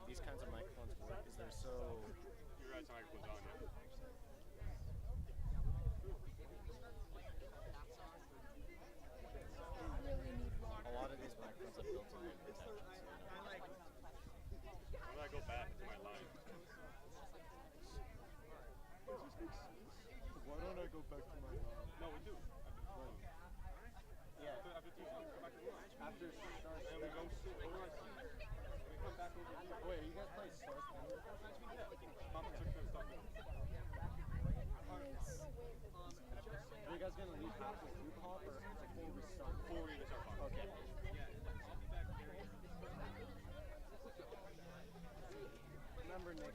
these kinds of microphones work is they're so. You're right, microphone's on, yeah. A lot of these microphones have built-in protection. Why don't I go back to my line? Why don't I go back to my line? No, we do. Yeah. After 2 songs, go back to the line. After it starts, And we go sit over our seat. We come back over here. Oh, wait, you guys play Stars Canyon? Yeah. Papa took the stuff in. Are you guys gonna leave halfway through pop or before we start? Before we even start popping. Okay. Remember, Nick.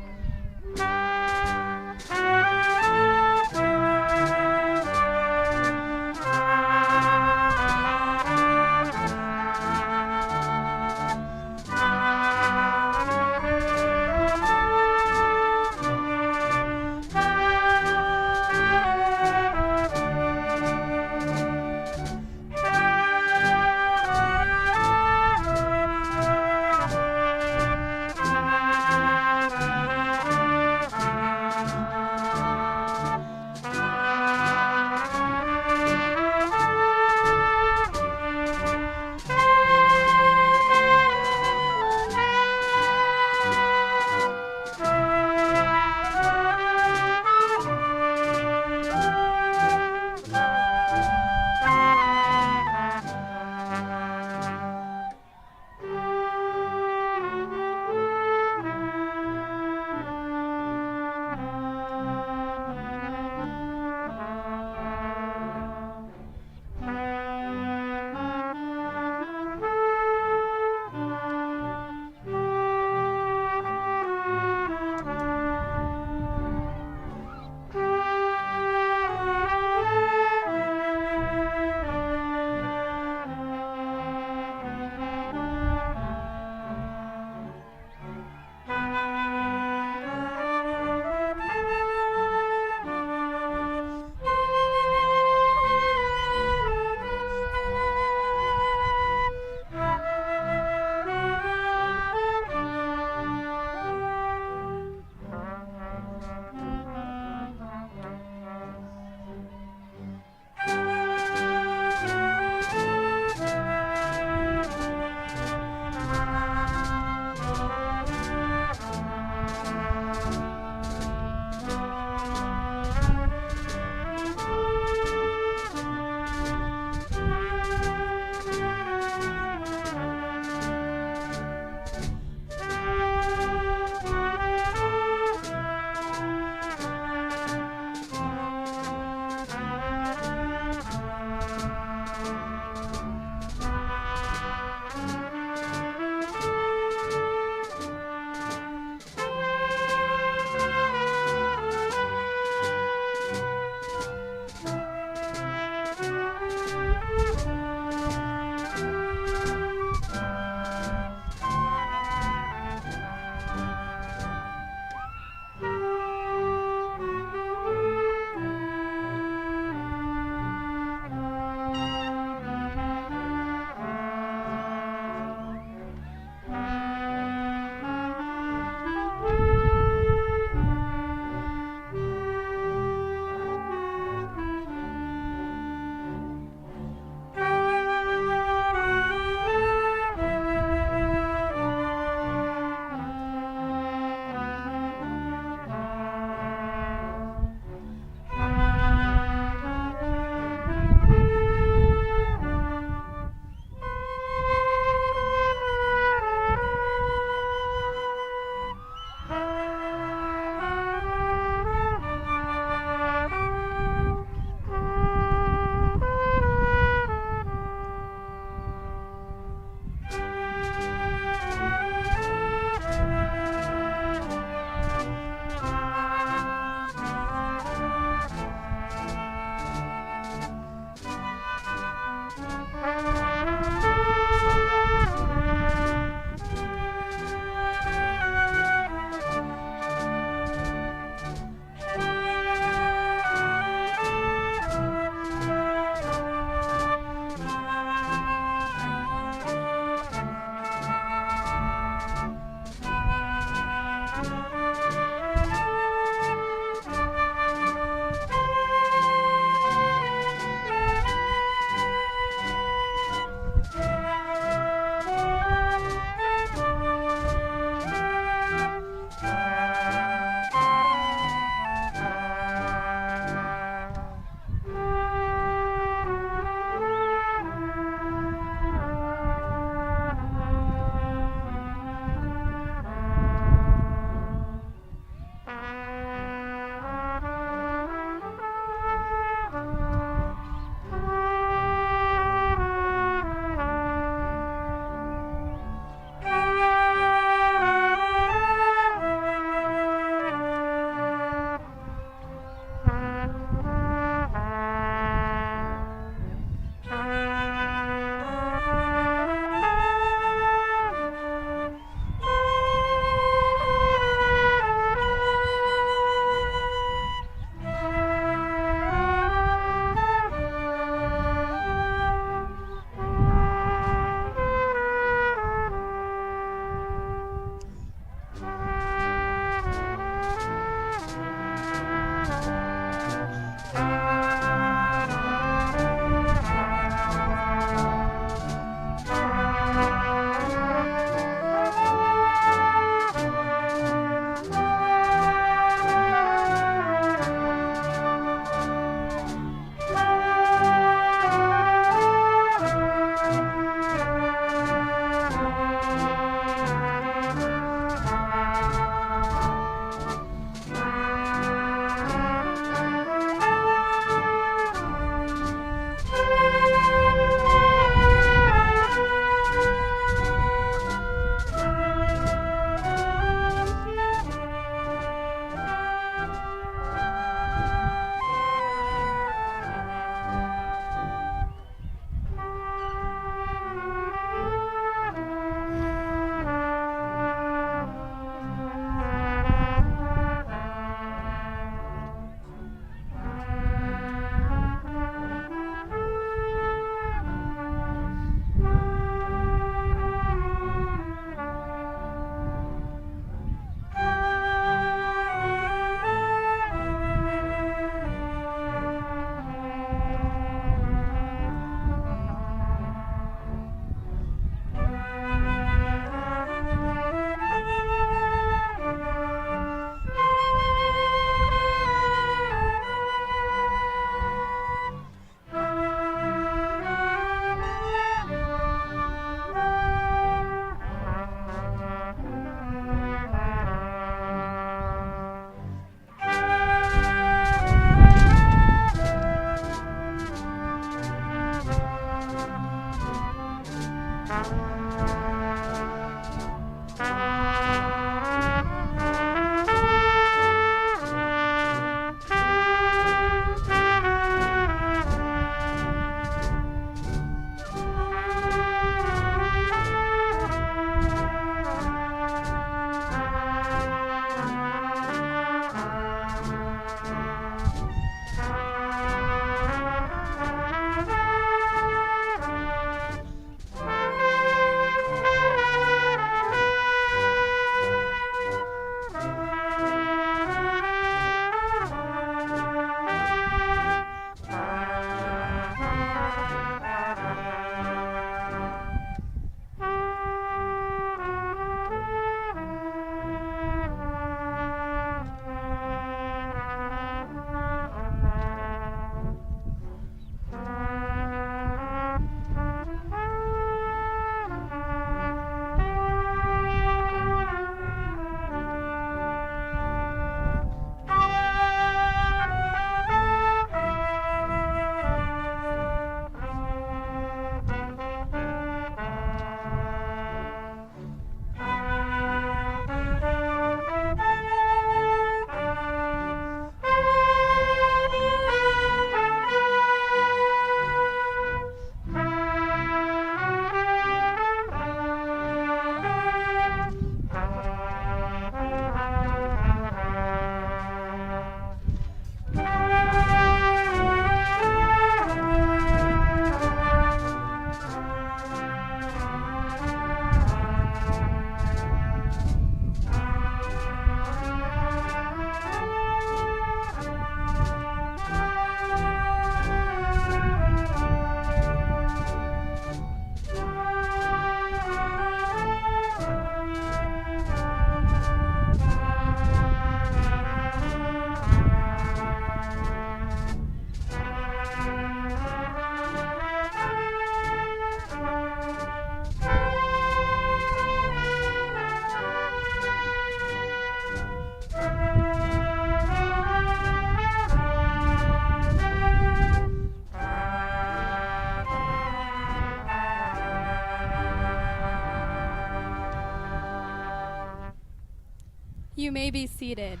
You may be seated.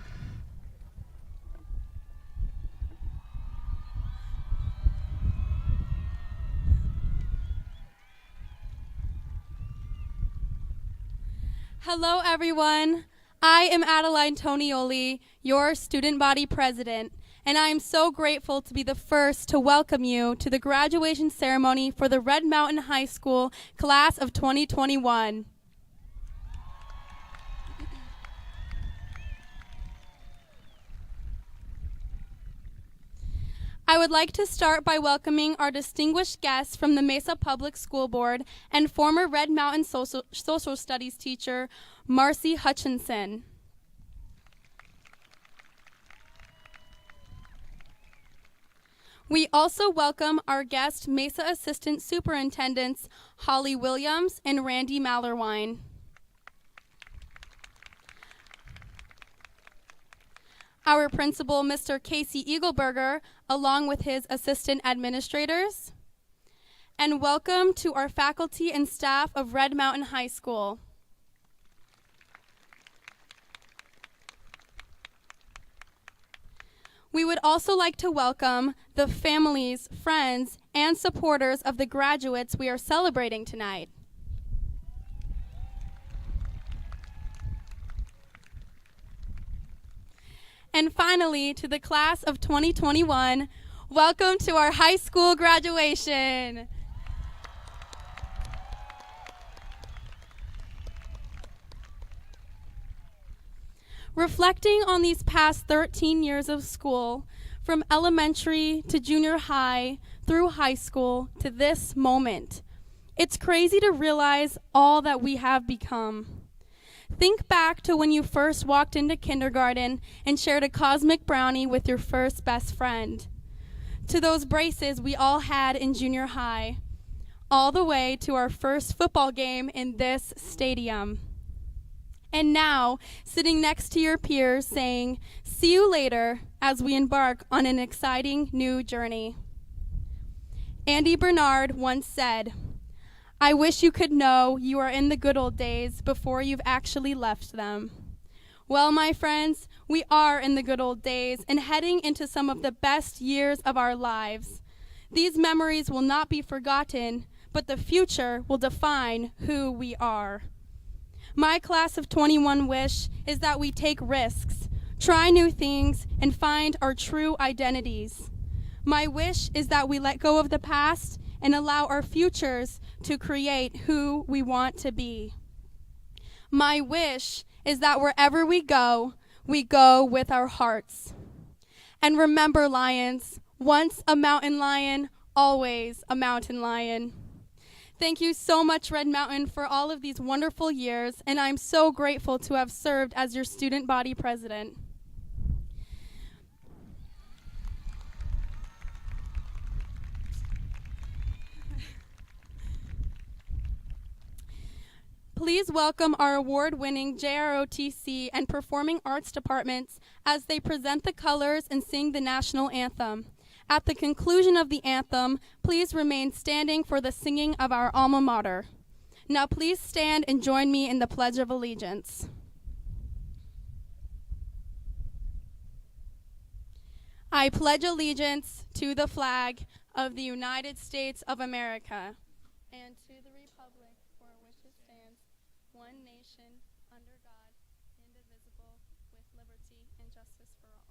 Hello, everyone. I am Adeline Tonioli, your student body president, and I am so grateful to be the first to welcome you to the graduation ceremony for the Red Mountain High School class of 2021. I would like to start by welcoming our distinguished guests from the Mesa Public School Board and former Red Mountain Social Studies teacher, Marcy Hutchinson. We also welcome our guest Mesa Assistant Superintendents, Holly Williams and Randy Mallerwine. Our principal, Mr. Casey Eagleberger, along with his assistant administrators. And welcome to our faculty and staff of Red Mountain High School. We would also like to welcome the families, friends, and supporters of the graduates we are celebrating tonight. And finally, to the class of 2021, welcome to our high school graduation. Reflecting on these past 13 years of school, from elementary to junior high, through high school to this moment, it's crazy to realize all that we have become. Think back to when you first walked into kindergarten and shared a cosmic brownie with your first best friend, to those braces we all had in junior high, all the way to our first football game in this stadium. And now, sitting next to your peers saying, "See you later," as we embark on an exciting new journey. Andy Bernard once said, I wish you could know you are in the good old days before you've actually left them. Well, my friends, we are in the good old days and heading into some of the best years of our lives. These memories will not be forgotten, but the future will define who we are. My class of 21 wish is that we take risks, try new things, and find our true identities. My wish is that we let go of the past and allow our futures to create who we want to be. My wish is that wherever we go with our hearts. And remember, lions, once a mountain lion, always a mountain lion. Thank you so much, Red Mountain, for all of these wonderful years, and I'm so grateful to have served as your student body president. Please welcome our award-winning JROTC and Performing Arts departments as they present the colors and sing the national anthem. At the conclusion of the anthem, please remain standing for the singing of our alma mater. Now please stand and join me in the Pledge of Allegiance. I pledge allegiance to the flag of the United States of America and to the republic for which it stands, one nation, under God, indivisible, with liberty and justice for all.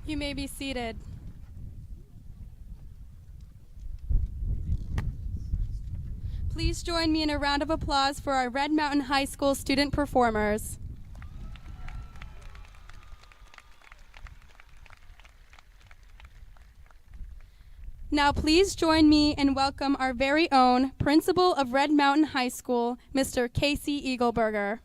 You may be seated. please join me in a round of applause for our Red Mountain High School student performers. Now please join me and welcome our very own principal of Red Mountain High School, Mr. Casey Eagleberger.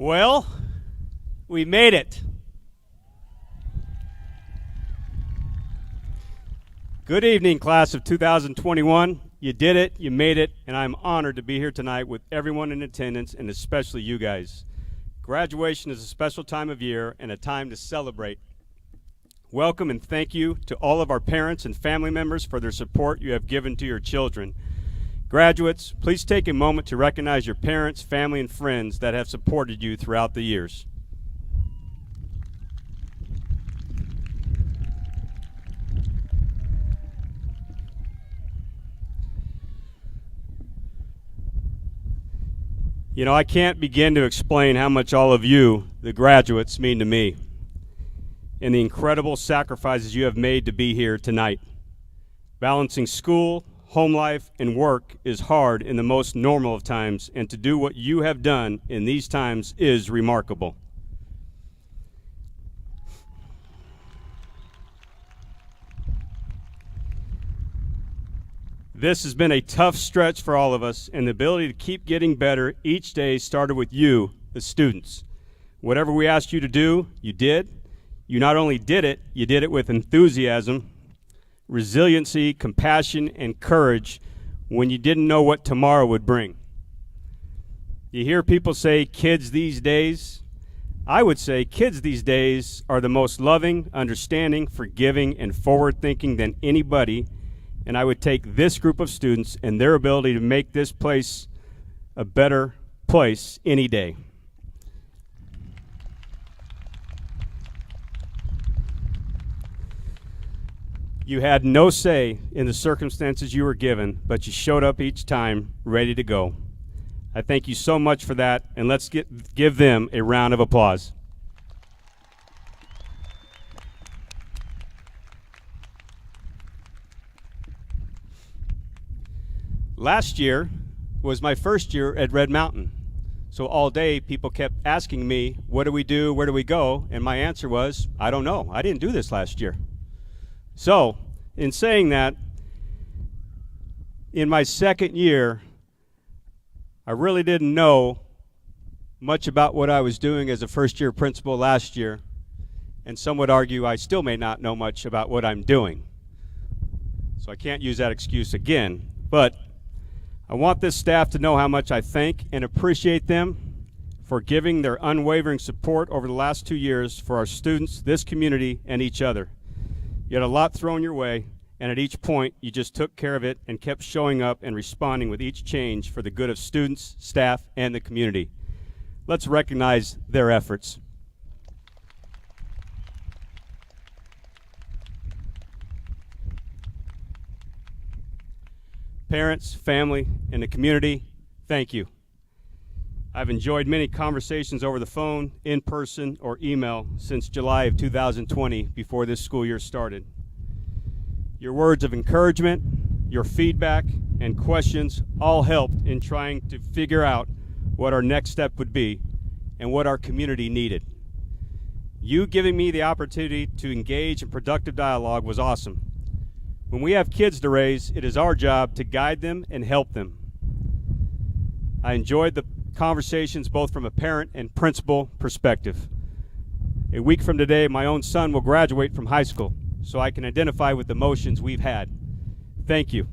Well, we made it. Good evening, class of 2021. You did it, you made it, and I'm honored to be here tonight with everyone in attendance, and especially you guys. Graduation is a special time of year and a time to celebrate. Welcome and thank you to all of our parents and family members for their support you have given to your children. Graduates, please take a moment to recognize your parents, family, and friends that have supported you throughout the years. You know, I can't begin to explain how much all of you, the graduates, mean to me, and the incredible sacrifices you have made to be here tonight. Balancing school, home life, and work is hard in the most normal of times, and to do what you have done in these times is remarkable. This has been a tough stretch for all of us, and the ability to keep getting better each day started with you, the students. Whatever we asked you to do, you did. You not only did it, you did it with enthusiasm, resiliency, compassion, and courage when you didn't know what tomorrow would bring. You hear people say kids these days. I would say kids these days are the most loving, understanding, forgiving, and forward-thinking than anybody, and I would take this group of students and their ability to make this place a better place any day. You had no say in the circumstances you were given, but you showed up each time ready to go. I thank you so much for that, and let's give them a round of applause. Last year was my first year at Red Mountain, so all day people kept asking me, what do we do, where do we go? And my answer was, I don't know, I didn't do this last year. So, in saying that, in my second year, I really didn't know much about what I was doing as a first-year principal last year, and some would argue I still may not know much about what I'm doing. So I can't use that excuse again, but I want this staff to know how much I thank and appreciate them for giving their unwavering support over the last 2 years for our students, this community, and each other. You had a lot thrown your way, and at each point, you just took care of it and kept showing up and responding with each change for the good of students, staff, and the community. Let's recognize their efforts. Parents, family, and the community, thank you. I've enjoyed many conversations over the phone, in person, or email since July of 2020 before this school year started. Your words of encouragement, your feedback, and questions all helped in trying to figure out what our next step would be and what our community needed. You giving me the opportunity to engage in productive dialogue was awesome. When we have kids to raise, it is our job to guide them and help them. I enjoyed the conversations both from a parent and principal perspective. A week from today, my own son will graduate from high school, so I can identify with the emotions we've had. Thank you.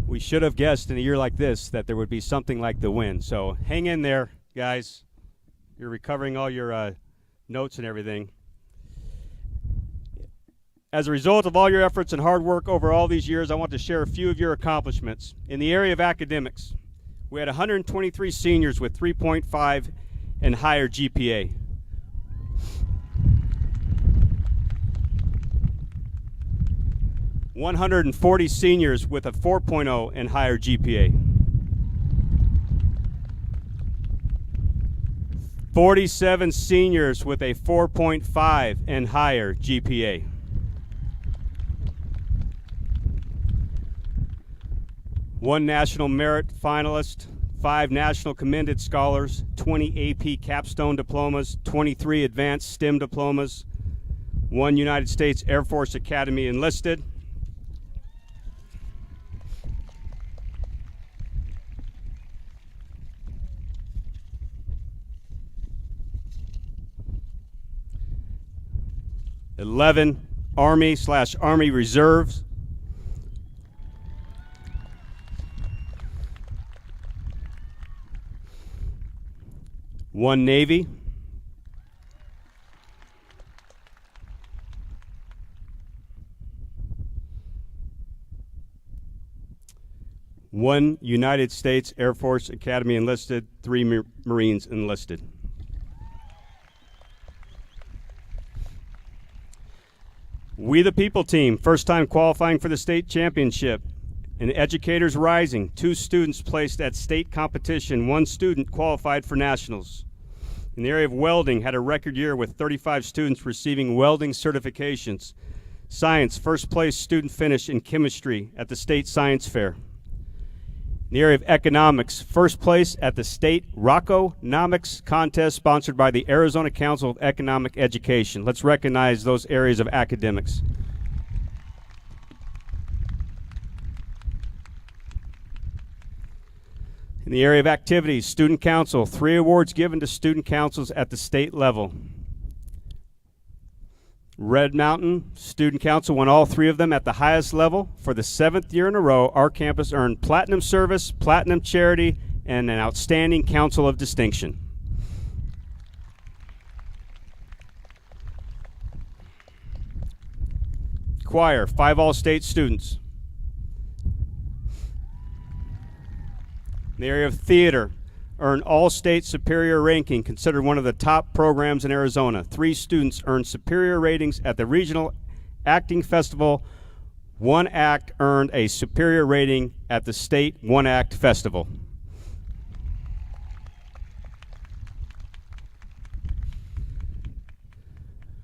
We should have guessed in a year like this that there would be something like the win. So hang in there, guys. You're recovering all your notes and everything. As a result of all your efforts and hard work over all these years, I want to share a few of your accomplishments. In the area of academics, we had 123 seniors with 3.5 and higher GPA. $140 seniors with a 4.0 and higher GPA. 47 seniors with a 4.5 and higher GPA. One national merit finalist, 5 national commended scholars, 20 AP capstone diplomas, 23 advanced STEM diplomas, 1 United States Air Force Academy enlisted, $11 Army/Army Reserves, 1 Navy, 1 United States Air Force Academy enlisted, 3 Marines enlisted. We the People team, first time qualifying for the state championship. In Educators Rising, 2 students placed at state competition, 1 student qualified for nationals. In the area of welding, had a record year with 35 students receiving welding certifications. Science, first place student finish in chemistry at the state science fair. In the area of economics, first place at the state Rockonomics contest sponsored by the Arizona Council of Economic Education. Let's recognize those areas of academics. In the area of activities, student council, 3 awards given to student councils at the state level. Red Mountain Student Council won all 3 of them at the highest level. For the 7th year in a row, our campus earned Platinum Service, Platinum Charity, and an Outstanding Council of Distinction. Choir, 5 all-state students. In the area of theater, earned all-state superior ranking, considered one of the top programs in Arizona. 3 students earned superior ratings at the Regional Acting Festival. 1 act earned a superior rating at the State 1 Act Festival.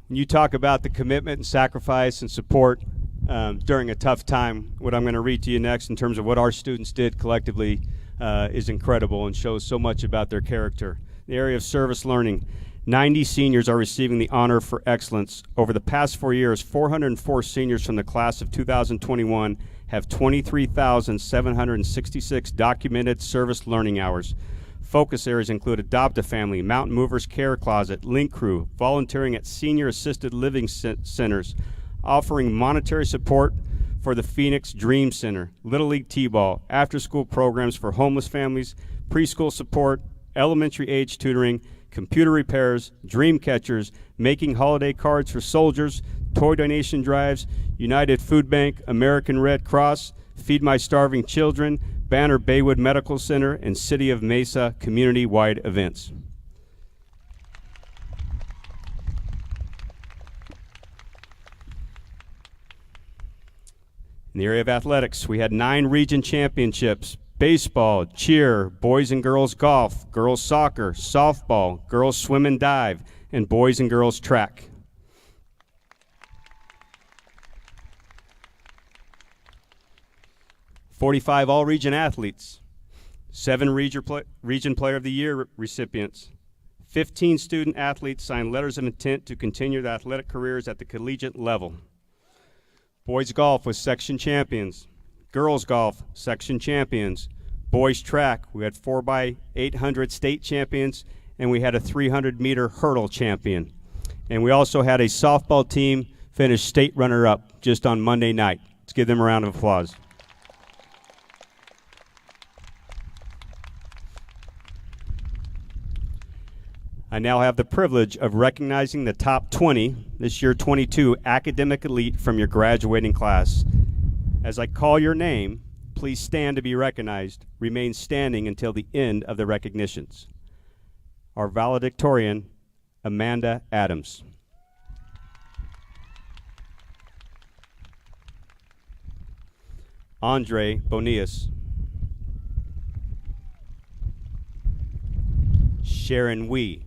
When you talk about the commitment and sacrifice and support during a tough time, what I'm going to read to you next in terms of what our students did collectively is incredible and shows so much about their character. In the area of service learning, 90 seniors are receiving the honor for excellence. Over the past 4 years, 404 seniors from the class of 2021 have 23,766 documented service learning hours. Focus areas include Adopt a Family, Mountain Movers Care Closet, Link Crew, volunteering at senior assisted living centers, offering monetary support for the Phoenix Dream Center, Little League T-ball, after-school programs for homeless families, preschool support, elementary age tutoring, computer repairs, dream catchers, making holiday cards for soldiers, toy donation drives, United Food Bank, American Red Cross, Feed My Starving Children, Banner Baywood Medical Center, and City of Mesa community-wide events. In the area of athletics, we had 9 region championships: baseball, cheer, boys and girls golf, girls soccer, softball, girls swim and dive, and boys and girls track. $45 all-region athletes, 7 region Player of the Year recipients, 15 student athletes signed letters of intent to continue their athletic careers at the collegiate level. Boys golf was section champions. Girls golf, section champions. Boys track, we had 4x800 state champions, and we had a 300-meter hurdle champion. And we also had a softball team finish state runner-up just on Monday night. Let's give them a round of applause. I now have the privilege of recognizing the top 20, this year 22, academic elite from your graduating class. As I call your name, please stand to be recognized. Remain standing until the end of the recognitions. our valedictorian, Amanda Adams. Andre Bonias. Sharon Wee.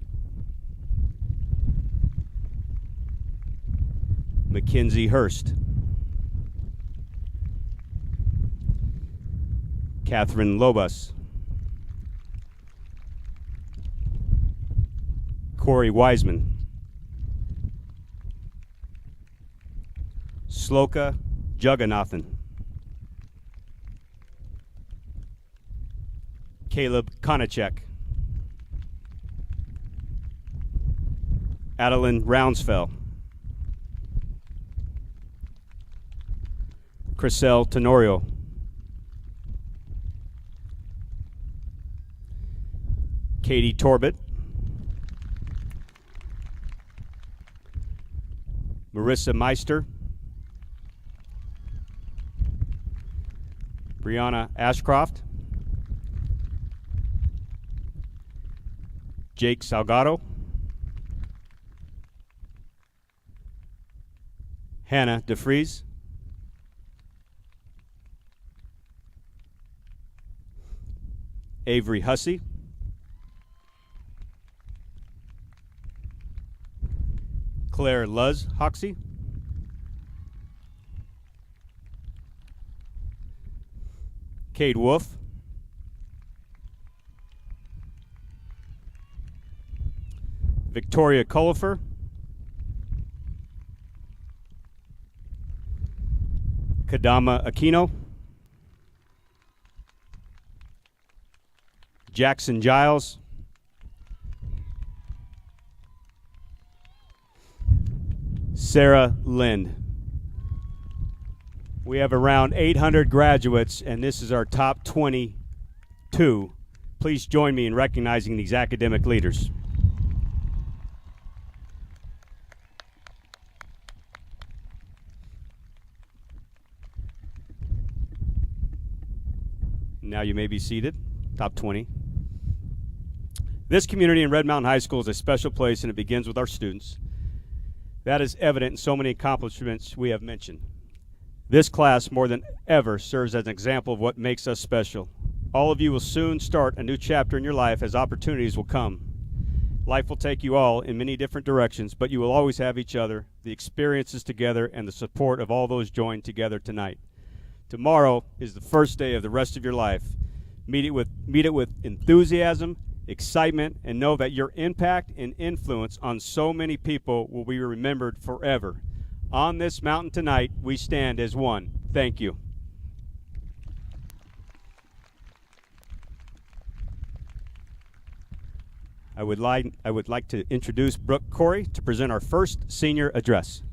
Mackenzie Hurst. Catherine Lobus. Corey Wiseman. Sloka Jugannathan. Caleb Konachek. Adeline Rounsfell. Chriselle Tenorio. Katie Torbett. Marissa Meister. Brianna Ashcroft. Jake Salgado. Hannah DeFries. Avery Hussey. Claire Luz Hoxie. Cade Wolf. Victoria Cullifer. Kadama Aquino. Jackson Giles. Sarah Lind. We have around 800 graduates, and this is our top 22. Please join me in recognizing these academic leaders. Now you may be seated. Top 20. This community in Red Mountain High School is a special place, and it begins with our students. That is evident in so many accomplishments we have mentioned. This class, more than ever, serves as an example of what makes us special. All of you will soon start a new chapter in your life as opportunities will come. Life will take you all in many different directions, but you will always have each other, the experiences together, and the support of all those joined together tonight. Tomorrow is the first day of the rest of your life. Meet it with enthusiasm, excitement, and know that your impact and influence on so many people will be remembered forever. On this mountain tonight, we stand as one. Thank you. I would like to introduce Brooke Corey to present our first senior address.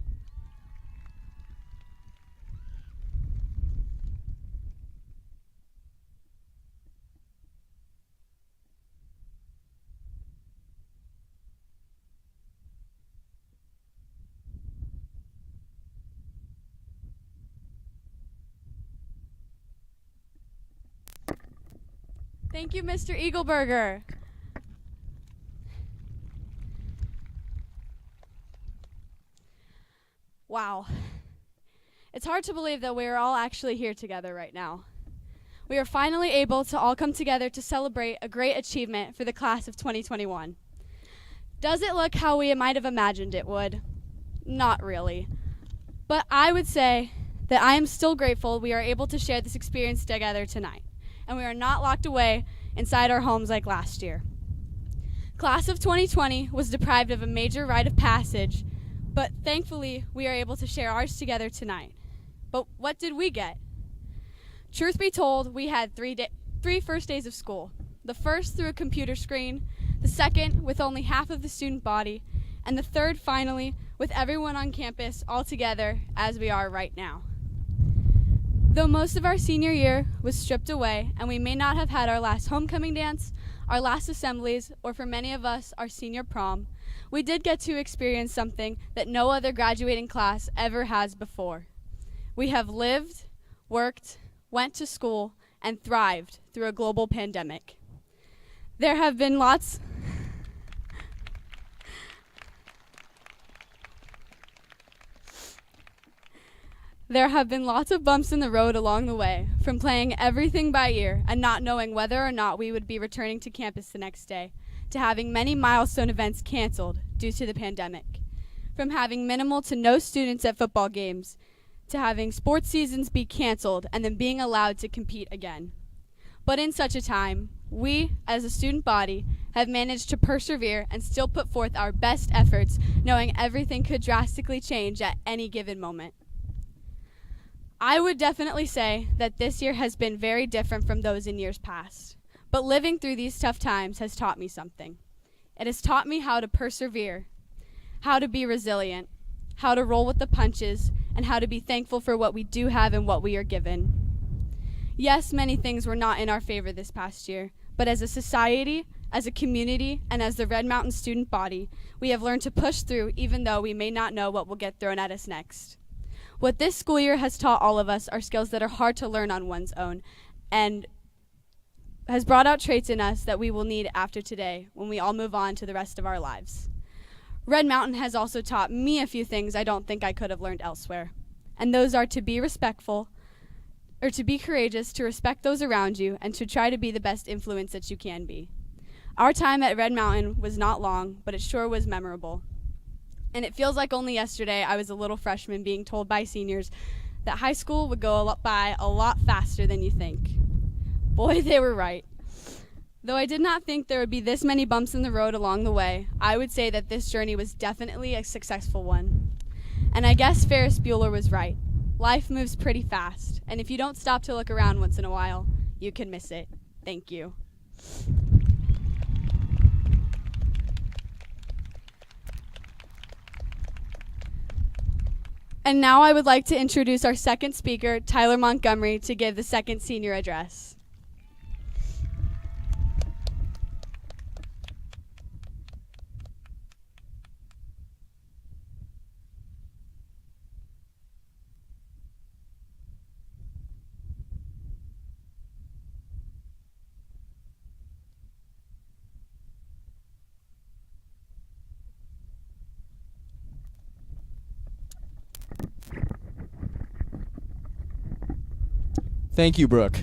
Thank you, Mr. Eagleberger. Wow. It's hard to believe that we are all actually here together right now. We are finally able to all come together to celebrate a great achievement for the class of 2021. Does it look how we might have imagined it would? Not really. But I would say that I am still grateful we are able to share this experience together tonight, and we are not locked away inside our homes like last year. Class of 2020 was deprived of a major rite of passage, but thankfully we are able to share ours together tonight. But what did we get? Truth be told, we had three first days of school. The first through a computer screen, the second with only half of the student body, and the third finally with everyone on campus all together as we are right now. Though most of our senior year was stripped away and we may not have had our last homecoming dance, our last assemblies, or for many of us, our senior prom, we did get to experience something that no other graduating class ever has before. We have lived, worked, went to school, and thrived through a global pandemic. There have been lots There have been lots of bumps in the road along the way, from playing everything by ear and not knowing whether or not we would be returning to campus the next day, to having many milestone events canceled due to the pandemic, from having minimal to no students at football games, to having sports seasons be canceled and then being allowed to compete again. But in such a time, we, as a student body, have managed to persevere and still put forth our best efforts, knowing everything could drastically change at any given moment. I would definitely say that this year has been very different from those in years past. But living through these tough times has taught me something. It has taught me how to persevere, how to be resilient, how to roll with the punches, and how to be thankful for what we do have and what we are given. Yes, many things were not in our favor this past year, but as a society, as a community, and as the Red Mountain student body, we have learned to push through even though we may not know what will get thrown at us next. What this school year has taught all of us are skills that are hard to learn on one's own, and has brought out traits in us that we will need after today when we all move on to the rest of our lives. Red Mountain has also taught me a few things I don't think I could have learned elsewhere, and those are to be respectful, or to be courageous, to respect those around you, and to try to be the best influence that you can be. Our time at Red Mountain was not long, but it sure was memorable. And it feels like only yesterday I was a little freshman being told by seniors that high school would go by a lot faster than you think. Boy, they were right. Though I did not think there would be this many bumps in the road along the way, I would say that this journey was definitely a successful one. And I guess Ferris Bueller was right. Life moves pretty fast, and if you don't stop to look around once in a while, you can miss it. Thank you. And now I would like to introduce our second speaker, Tyler Montgomery, to give the second senior address. Thank you, Brooke.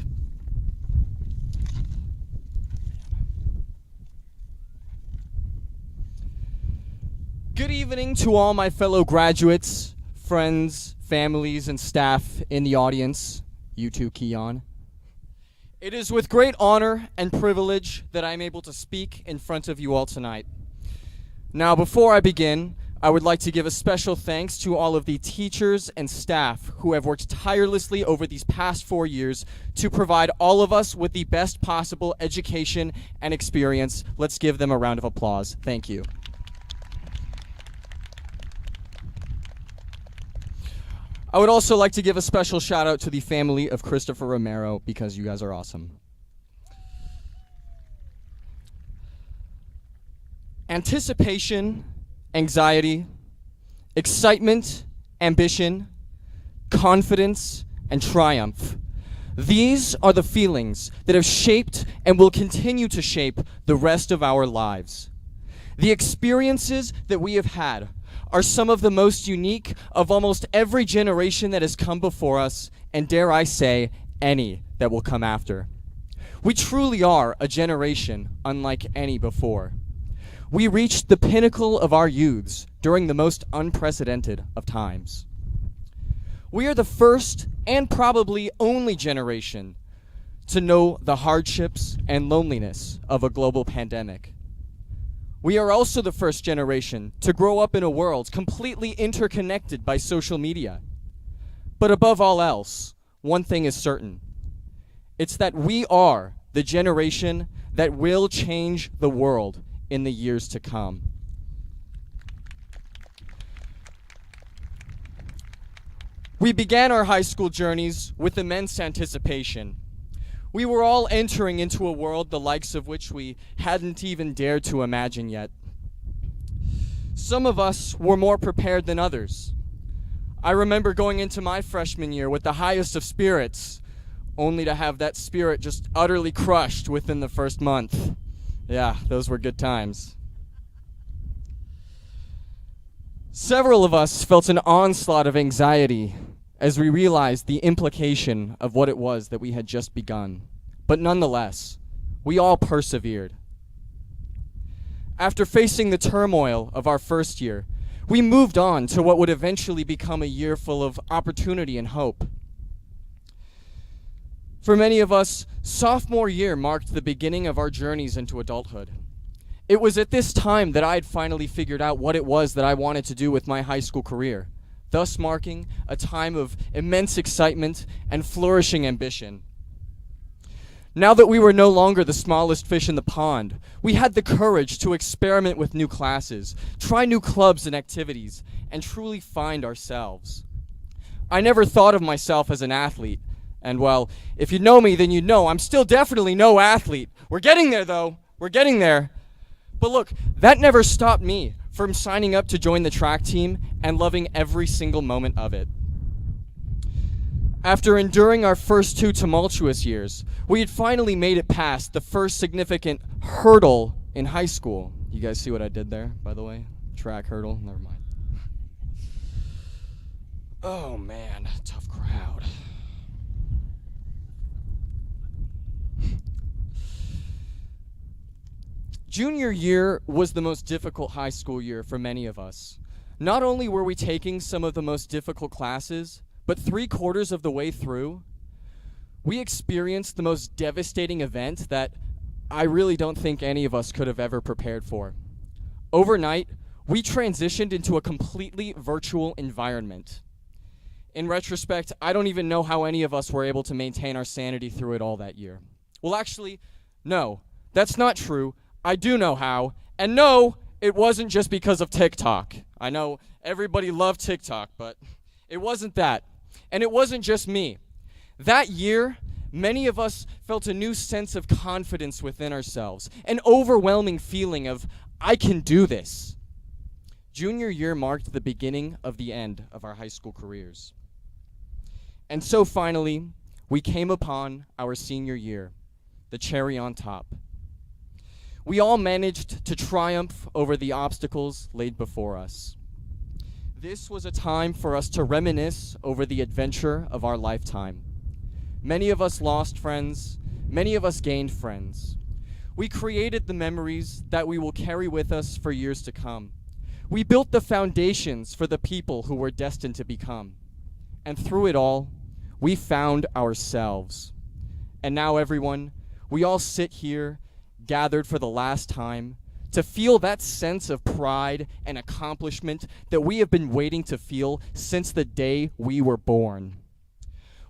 Good evening to all my fellow graduates, friends, families, and staff in the audience. You too, Keon. It is with great honor and privilege that I'm able to speak in front of you all tonight. Now, before I begin, I would like to give a special thanks to all of the teachers and staff who have worked tirelessly over these past 4 years to provide all of us with the best possible education and experience. Let's give them a round of applause. Thank you. I would also like to give a special shout out to the family of Christopher Romero because you guys are awesome. Anticipation, anxiety, excitement, ambition, confidence, and triumph. These are the feelings that have shaped and will continue to shape the rest of our lives. The experiences that we have had are some of the most unique of almost every generation that has come before us, and dare I say, any that will come after. We truly are a generation unlike any before. We reached the pinnacle of our youths during the most unprecedented of times. We are the first and probably only generation to know the hardships and loneliness of a global pandemic. We are also the first generation to grow up in a world completely interconnected by social media. But above all else, one thing is certain. It's that we are the generation that will change the world in the years to come. We began our high school journeys with immense anticipation. We were all entering into a world the likes of which we hadn't even dared to imagine yet. Some of us were more prepared than others. I remember going into my freshman year with the highest of spirits, only to have that spirit just utterly crushed within the first month. Yeah, those were good times. Several of us felt an onslaught of anxiety as we realized the implication of what it was that we had just begun. But nonetheless, we all persevered. After facing the turmoil of our first year, we moved on to what would eventually become a year full of opportunity and hope. For many of us, sophomore year marked the beginning of our journeys into adulthood. It was at this time that I had finally figured out what it was that I wanted to do with my high school career, thus marking a time of immense excitement and flourishing ambition. Now that we were no longer the smallest fish in the pond, we had the courage to experiment with new classes, try new clubs and activities, and truly find ourselves. I never thought of myself as an athlete, and well, if you know me, then you know I'm still definitely no athlete. We're getting there, though. We're getting there. But look, that never stopped me from signing up to join the track team and loving every single moment of it. After enduring our first 2 tumultuous years, we had finally made it past the first significant hurdle in high school. You guys see what I did there, by the way? Track hurdle? Never mind. Oh man, tough crowd. Junior year was the most difficult high school year for many of us. Not only were we taking some of the most difficult classes, but 3/4 of the way through, we experienced the most devastating event that I really don't think any of us could have ever prepared for. Overnight, we transitioned into a completely virtual environment. In retrospect, I don't even know how any of us were able to maintain our sanity through it all that year. Well, actually, no, that's not true. I do know how, and no, it wasn't just because of TikTok. I know everybody loved TikTok, but it wasn't that. And it wasn't just me. That year, many of us felt a new sense of confidence within ourselves, an overwhelming feeling of, I can do this. Junior year marked the beginning of the end of our high school careers. And so finally, we came upon our senior year, the cherry on top. We all managed to triumph over the obstacles laid before us. This was a time for us to reminisce over the adventure of our lifetime. Many of us lost friends, many of us gained friends. We created the memories that we will carry with us for years to come. We built the foundations for the people who were destined to become. And through it all, we found ourselves. And now, everyone, we all sit here gathered for the last time to feel that sense of pride and accomplishment that we have been waiting to feel since the day we were born.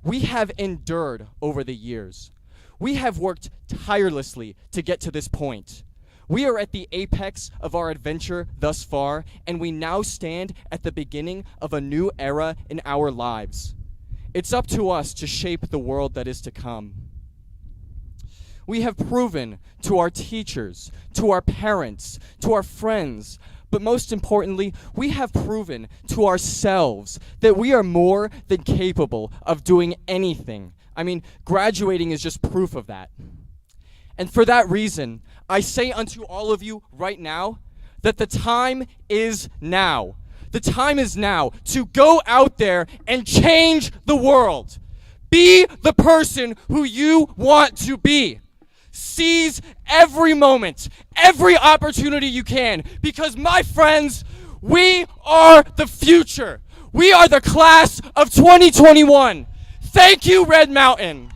We have endured over the years. We have worked tirelessly to get to this point. We are at the apex of our adventure thus far, and we now stand at the beginning of a new era in our lives. It's up to us to shape the world that is to come. We have proven to our teachers, to our parents, to our friends, but most importantly, we have proven to ourselves that we are more than capable of doing anything. I mean, graduating is just proof of that. And for that reason, I say unto all of you right now that the time is now. The time is now to go out there and change the world. Be the person who you want to be. Seize every moment, every opportunity you can, because my friends, we are the future. We are the class of 2021. Thank you, Red Mountain.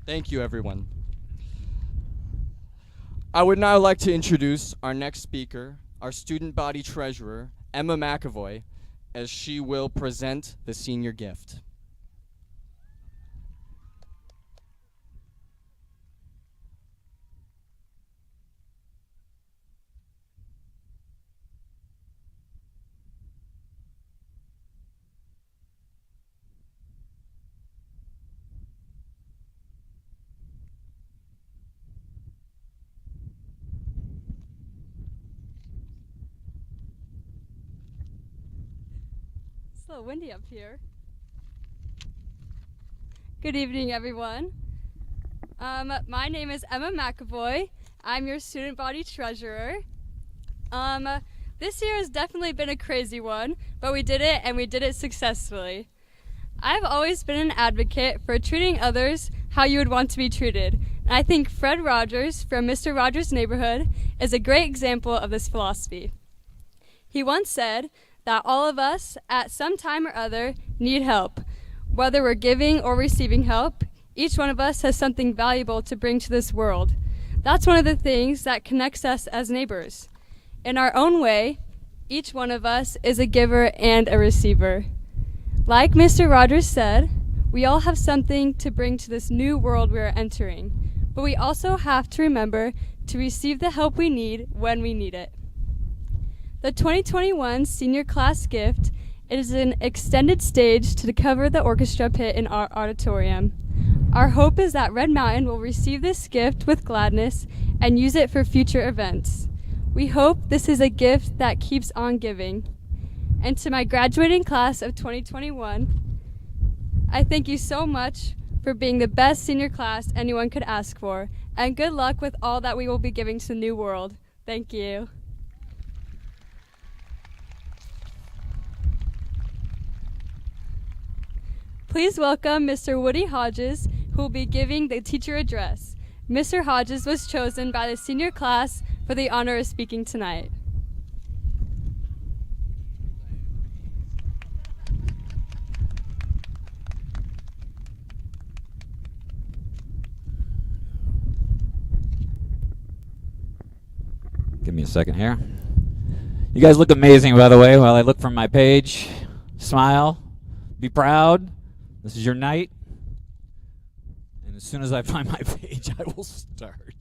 Thank you, everyone. I would now like to introduce our next speaker, our student body treasurer, Emma McAvoy, as she will present the senior gift. It's a little windy up here. Good evening, everyone. My name is Emma McAvoy. I'm your student body treasurer. This year has definitely been a crazy one, but we did it and we did it successfully. I've always been an advocate for treating others how you would want to be treated. And I think Fred Rogers from Mr. Rogers' Neighborhood is a great example of this philosophy. He once said that all of us, at some time or other, need help. Whether we're giving or receiving help, each one of us has something valuable to bring to this world. That's one of the things that connects us as neighbors. In our own way, each one of us is a giver and a receiver. Like Mr. Rogers said, we all have something to bring to this new world we are entering, but we also have to remember to receive the help we need when we need it. The 2021 senior class gift is an extended stage to cover the orchestra pit in our auditorium. Our hope is that Red Mountain will receive this gift with gladness and use it for future events. We hope this is a gift that keeps on giving. And to my graduating class of 2021, I thank you so much for being the best senior class anyone could ask for, and good luck with all that we will be giving to the new world. Thank you. Please welcome Mr. Woody Hodges, who will be giving the teacher address. Mr. Hodges was chosen by the senior class for the honor of speaking tonight. Give me a second here. You guys look amazing, by the way, while I look from my page. Smile. Be proud. This is your night. And as soon as I find my page, I will start.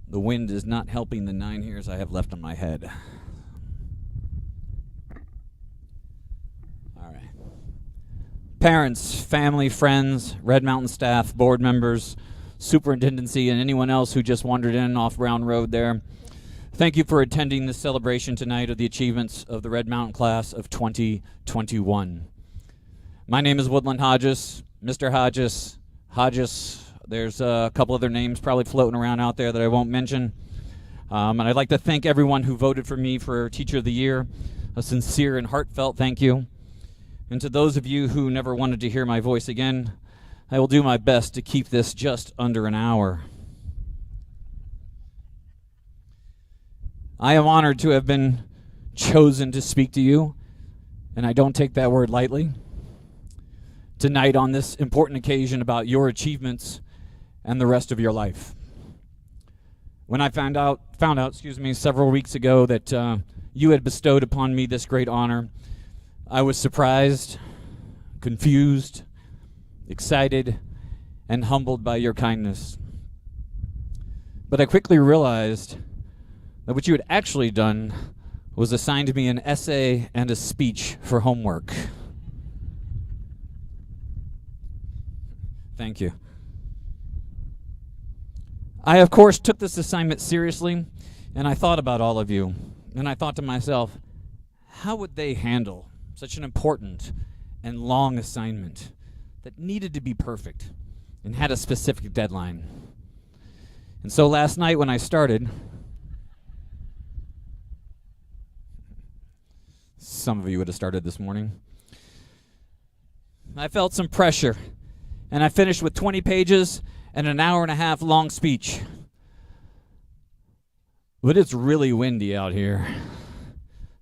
The wind is not helping the 9 hairs I have left on my head. All right. Parents, family, friends, Red Mountain staff, board members, superintendency, and anyone else who just wandered in off Brown Road there. Thank you for attending this celebration tonight of the achievements of the Red Mountain class of 2021. My name is Woodland Hodges. Mr. Hodges. There's a couple other names probably floating around out there that I won't mention. And I'd like to thank everyone who voted for me for Teacher of the Year. A sincere and heartfelt thank you. And to those of you who never wanted to hear my voice again, I will do my best to keep this just under an hour. I am honored to have been chosen to speak to you, and I don't take that word lightly. Tonight on this important occasion about your achievements and the rest of your life. When I found out, several weeks ago that you had bestowed upon me this great honor, I was surprised, confused, excited, and humbled by your kindness. But I quickly realized that what you had actually done was assigned me an essay and a speech for homework. Thank you. I, of course, took this assignment seriously, and I thought about all of you. And I thought to myself, how would they handle such an important and long assignment that needed to be perfect and had a specific deadline? And so last night when I started, some of you would have started this morning, I felt some pressure, and I finished with 20 pages and an hour and a half long speech. But it's really windy out here,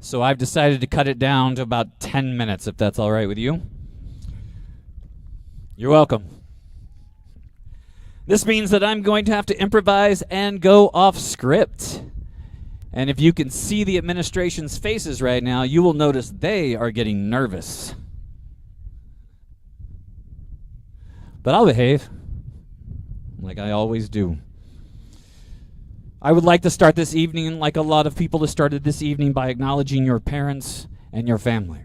so I've decided to cut it down to about 10 minutes, if that's all right with you. You're welcome. This means that I'm going to have to improvise and go off script. And if you can see the administration's faces right now, you will notice they are getting nervous. But I'll behave, like I always do. I would like to start this evening, like a lot of people have started this evening, by acknowledging your parents and your family.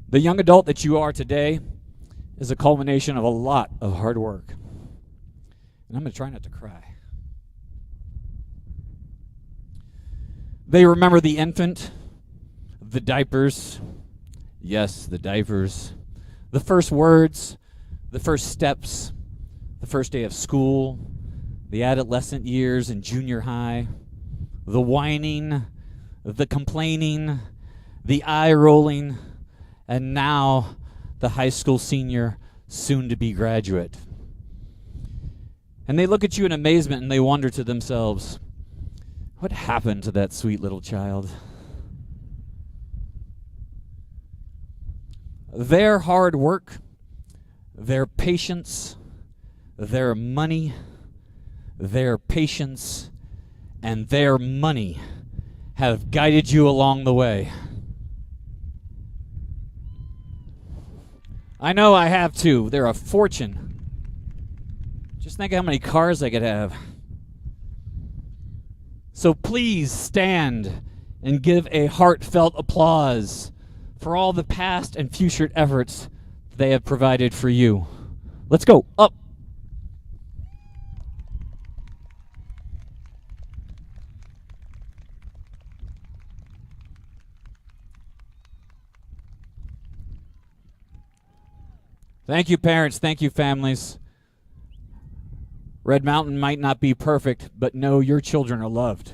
The young adult that you are today is a culmination of a lot of hard work. And I'm going to try not to cry. They remember the infant, the diapers, yes, the diapers, The first words, the first steps, the first day of school, the adolescent years in junior high, the whining, the complaining, the eye rolling, and now the high school senior, soon to be graduate. And they look at you in amazement and they wonder to themselves, what happened to that sweet little child? Their hard work, their patience, their money, their patience, and their money have guided you along the way. I know I have too. They're a fortune. Just think how many cars I could have. So please stand and give a heartfelt applause for all the past and future efforts they have provided for you. Let's go up. Thank you, parents. Thank you, families. Red Mountain might not be perfect, but know your children are loved.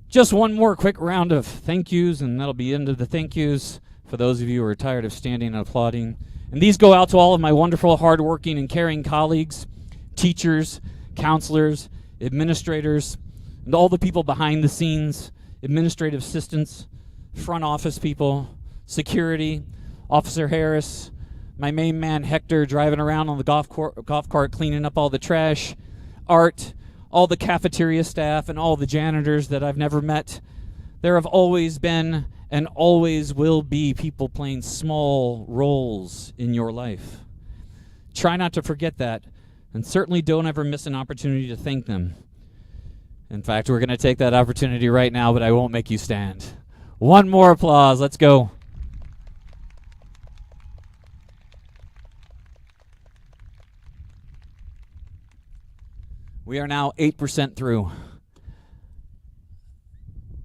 Just one more quick round of thank yous, and that'll be the end of the thank yous for those of you who are tired of standing and applauding. And these go out to all of my wonderful, hardworking, and caring colleagues, teachers, counselors, administrators, and all the people behind the scenes, administrative assistants, front office people, security, Officer Harris, my main man Hector driving around on the golf cart cleaning up all the trash, Art, all the cafeteria staff, and all the janitors that I've never met. There have always been and always will be people playing small roles in your life. Try not to forget that, and certainly don't ever miss an opportunity to thank them. In fact, we're going to take that opportunity right now, but I won't make you stand. One more applause. Let's go. We are now 8% through.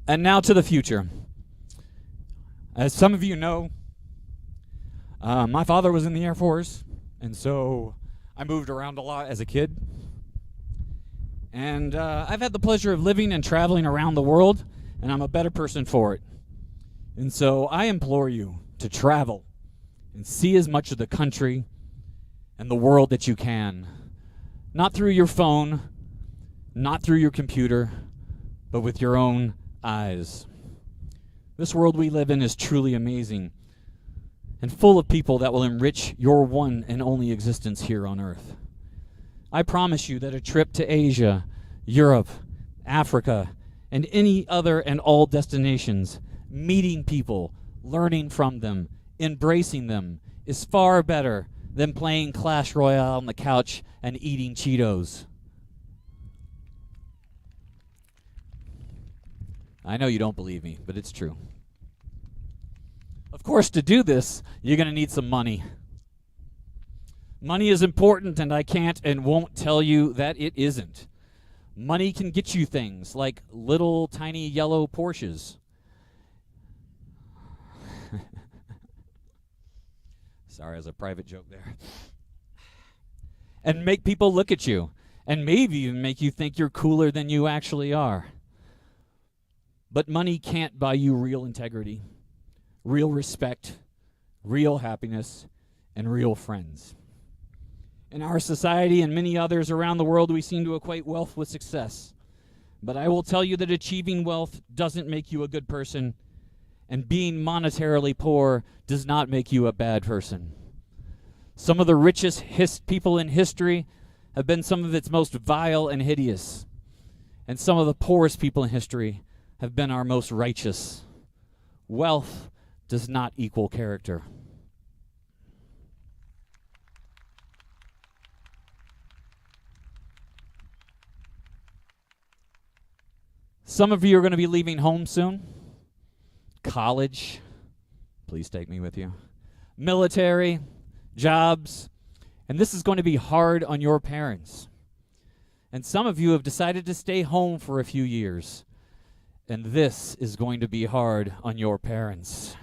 And now to the future. As some of you know, my father was in the Air Force, and so I moved around a lot as a kid. And I've had the pleasure of living and traveling around the world, and I'm a better person for it. And so I implore you to travel and see as much of the country and the world that you can. Not through your phone, not through your computer, but with your own eyes. This world we live in is truly amazing and full of people that will enrich your one and only existence here on earth. I promise you that a trip to Asia, Europe, Africa, and any other and all destinations, meeting people, learning from them, embracing them, is far better than playing Clash Royale on the couch and eating Cheetos. I know you don't believe me, but it's true. Of course, to do this, you're going to need some money. Money is important, and I can't and won't tell you that it isn't. Money can get you things like little tiny yellow Porsches. Sorry, as a private joke there. And make people look at you, and maybe even make you think you're cooler than you actually are. But money can't buy you real integrity, real respect, real happiness, and real friends. In our society and many others around the world, we seem to equate wealth with success. But I will tell you that achieving wealth doesn't make you a good person, and being monetarily poor does not make you a bad person. Some of the richest people in history have been some of its most vile and hideous, and some of the poorest people in history have been our most righteous. Wealth does not equal character. Some of you are going to be leaving home soon. College, please take me with you. Military, jobs, and this is going to be hard on your parents. And some of you have decided to stay home for a few years. And this is going to be hard on your parents.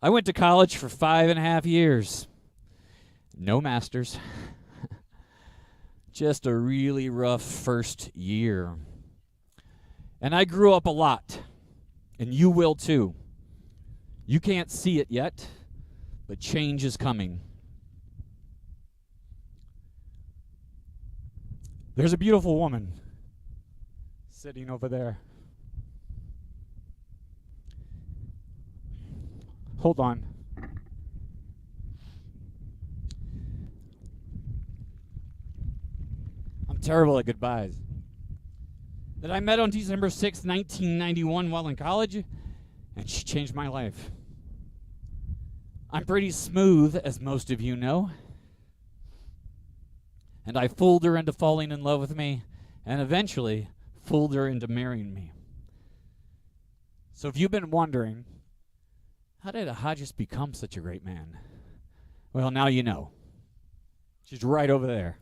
I went to college for 5.5 years. No masters. Just a really rough first year. And I grew up a lot. And you will too. You can't see it yet, but change is coming. There's a beautiful woman sitting over there. Hold on. I'm terrible at goodbyes. That I met on December 6, 1991 while in college, and she changed my life. I'm pretty smooth, as most of you know. And I fooled her into falling in love with me, and eventually fooled her into marrying me. So if you've been wondering, how did a Hodges become such a great man? Well, now you know. She's right over there.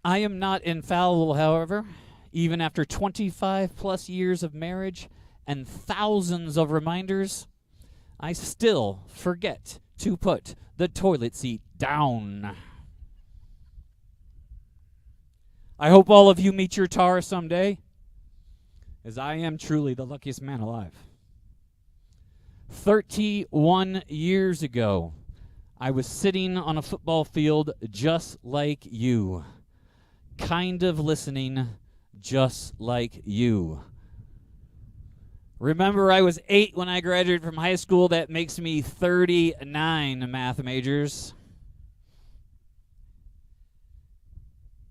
I am not infallible, however. Even after 25 plus years of marriage and thousands of reminders, I still forget to put the toilet seat down. I hope all of you meet your tar someday, as I am truly the luckiest man alive. 31 years ago, I was sitting on a football field just like you, kind of listening just like you. Remember, I was 8 when I graduated from high school. That makes me 39 math majors.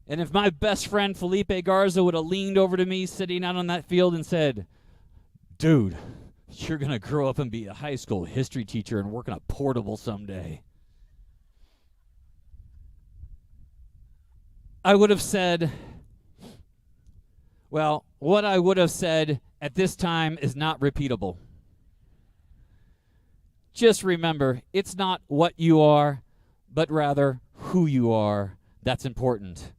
And if my best friend Felipe Garza would have leaned over to me sitting out on that field and said, "Dude, you're going to grow up and be a high school history teacher and work on a portable someday," I would have said, well, what I would have said at this time is not repeatable. Just remember, it's not what you are, but rather who you are that's important.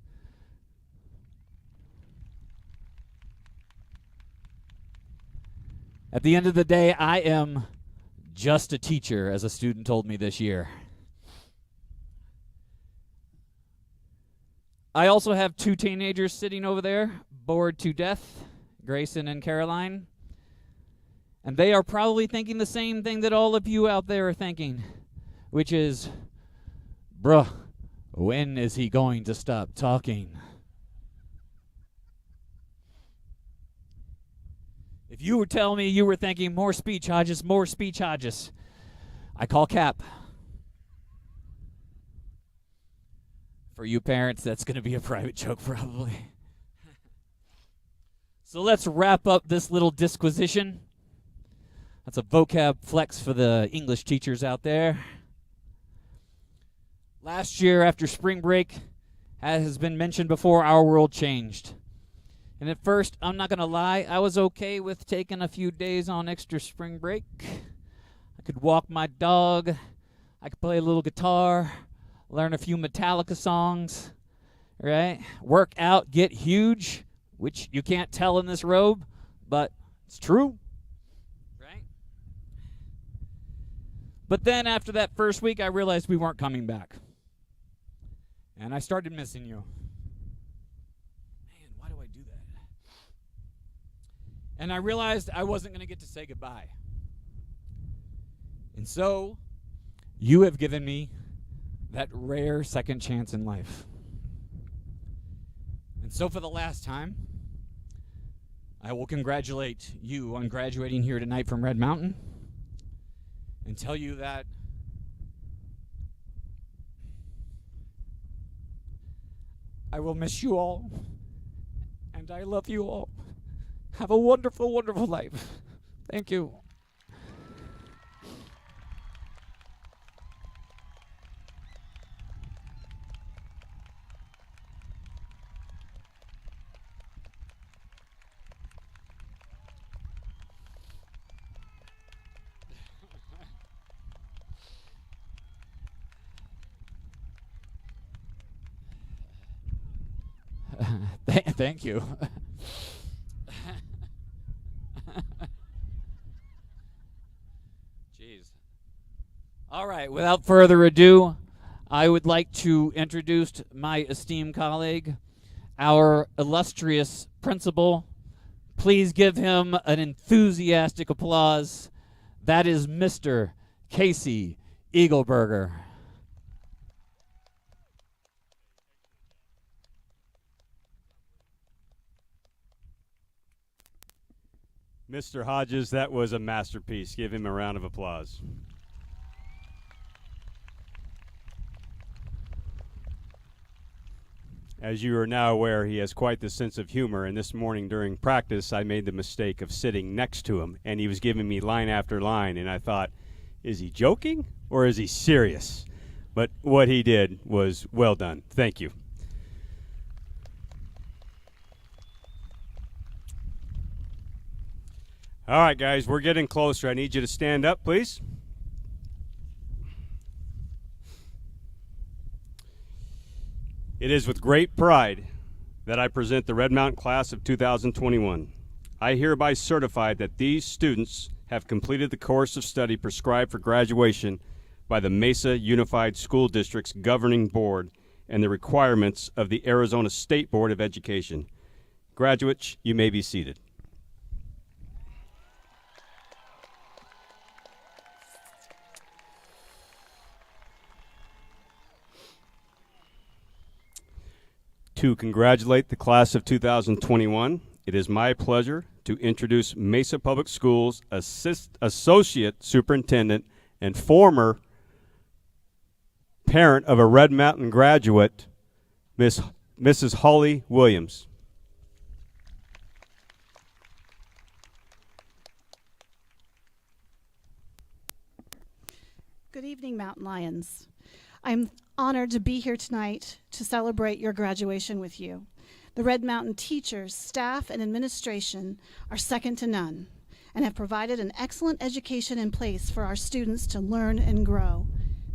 At the end of the day, I am just a teacher, as a student told me this year. I also have 2 teenagers sitting over there, bored to death, Grayson and Caroline. And they are probably thinking the same thing that all of you out there are thinking, which is, bruh, when is he going to stop talking? If you would tell me you were thinking, more speech, Hodges, more speech, Hodges, I call cap. For you parents, that's going to be a private joke probably. So let's wrap up this little disquisition. That's a vocab flex for the English teachers out there. Last year, after spring break, as has been mentioned before, our world changed. And at first, I'm not going to lie, I was okay with taking a few days on extra spring break. I could walk my dog. I could play a little guitar. Learn a few Metallica songs, right? Work out, get huge, which you can't tell in this robe, but it's true, right? But then after that first week, I realized we weren't coming back. And I started missing you. Man, why do I do that? And I realized I wasn't going to get to say goodbye. And so, you have given me that rare second chance in life. And so for the last time, I will congratulate you on graduating here tonight from Red Mountain and tell you that I will miss you all and I love you all. Have a wonderful, wonderful life. Thank you. Thank you. Jeez. All right, without further ado, I would like to introduce my esteemed colleague, our illustrious principal. Please give him an enthusiastic applause. That is Mr. Casey Eagleberger. Mr. Hodges, that was a masterpiece. Give him a round of applause. As you are now aware, he has quite the sense of humor, and this morning during practice, I made the mistake of sitting next to him, and he was giving me line after line, and I thought, is he joking or is he serious? But what he did was well done. Thank you. All right, guys, we're getting closer. I need you to stand up, please. It is with great pride that I present the Red Mountain Class of 2021. I hereby certify that these students have completed the course of study prescribed for graduation by the Mesa Unified School District's governing board and the requirements of the Arizona State Board of Education. Graduates, you may be seated. To congratulate the class of 2021, it is my pleasure to introduce Mesa Public Schools Associate Superintendent and former parent of a Red Mountain graduate, Mrs. Holly Williams. Good evening, Mountain Lions. I'm honored to be here tonight to celebrate your graduation with you. The Red Mountain teachers, staff, and administration are second to none and have provided an excellent education in place for our students to learn and grow.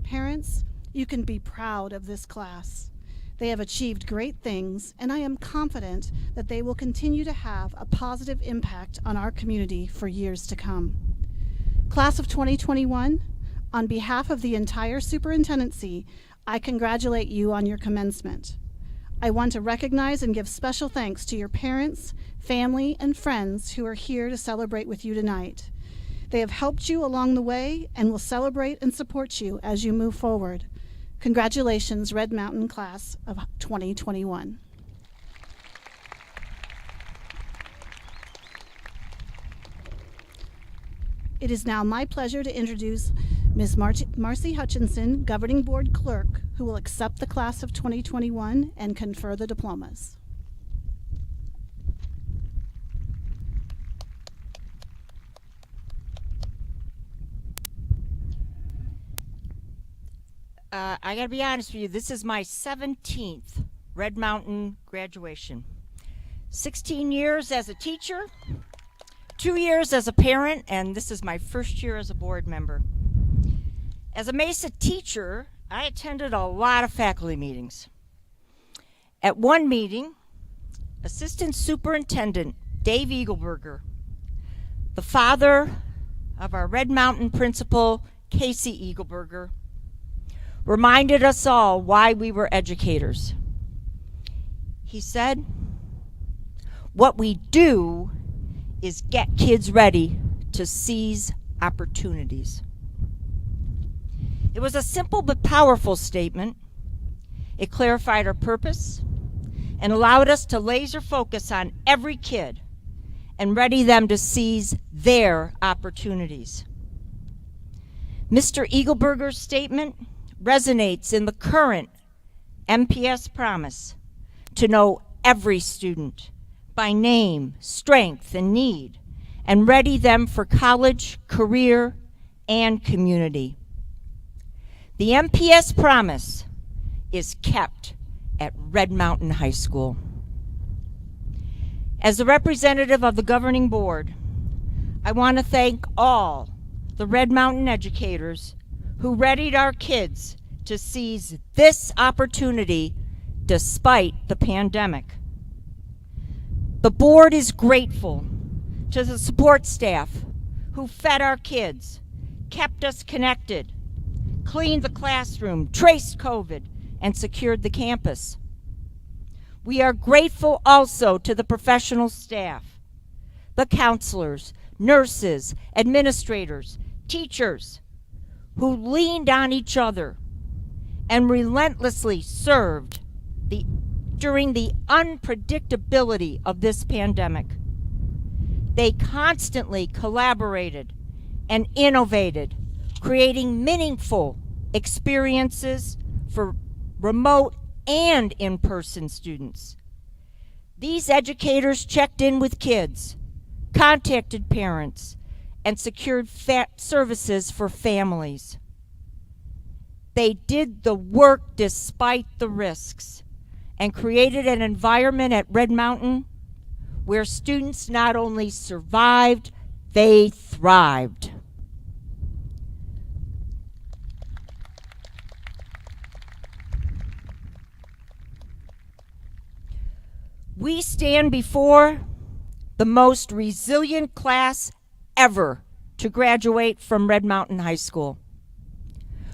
Parents, you can be proud of this class. They have achieved great things, and I am confident that they will continue to have a positive impact on our community for years to come. Class of 2021, on behalf of the entire superintendency, I congratulate you on your commencement. I want to recognize and give special thanks to your parents, family, and friends who are here to celebrate with you tonight. They have helped you along the way and will celebrate and support you as you move forward. Congratulations, Red Mountain Class of 2021. It is now my pleasure to introduce Ms. Marcy Hutchinson, Governing Board Clerk, who will accept the Class of 2021 and confer the diplomas. I gotta be honest with you, this is my 17th Red Mountain graduation. 16 years as a teacher, 2 years as a parent, and this is my first year as a board member. As a Mesa teacher, I attended a lot of faculty meetings. At one meeting, Assistant Superintendent Dave Eagleberger, the father of our Red Mountain principal, Casey Eagleberger, reminded us all why we were educators. He said, "What we do is get kids ready to seize opportunities." It was a simple but powerful statement. It clarified our purpose and allowed us to laser focus on every kid and ready them to seize their opportunities. Mr. Eagleberger's statement resonates in the current MPS promise to know every student by name, strength, and need, and ready them for college, career, and community. The MPS promise is kept at Red Mountain High School. As the representative of the governing board, I want to thank all the Red Mountain educators who readied our kids to seize this opportunity despite the pandemic. The board is grateful to the support staff who fed our kids, kept us connected, cleaned the classroom, traced COVID, and secured the campus. We are grateful also to the professional staff, the counselors, nurses, administrators, teachers, who leaned on each other and relentlessly served during the unpredictability of this pandemic. They constantly collaborated and innovated, creating meaningful experiences for remote and in-person students. These educators checked in with kids, contacted parents, and secured services for families. They did the work despite the risks and created an environment at Red Mountain where students not only survived, they thrived. We stand before the most resilient class ever to graduate from Red Mountain High School.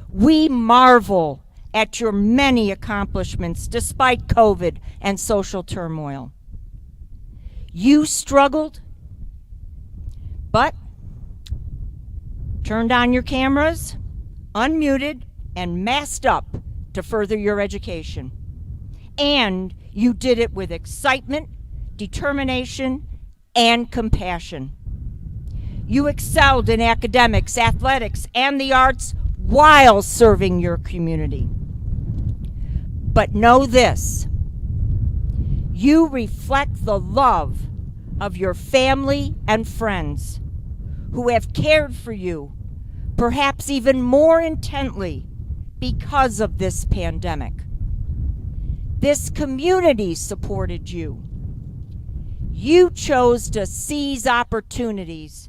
We marvel at your many accomplishments despite COVID and social turmoil. You struggled, but turned on your cameras, unmuted, and masked up to further your education. And you did it with excitement, determination, and compassion. You excelled in academics, athletics, and the arts while serving your community. But know this, you reflect the love of your family and friends who have cared for you, perhaps even more intently because of this pandemic. This community supported you. You chose to seize opportunities,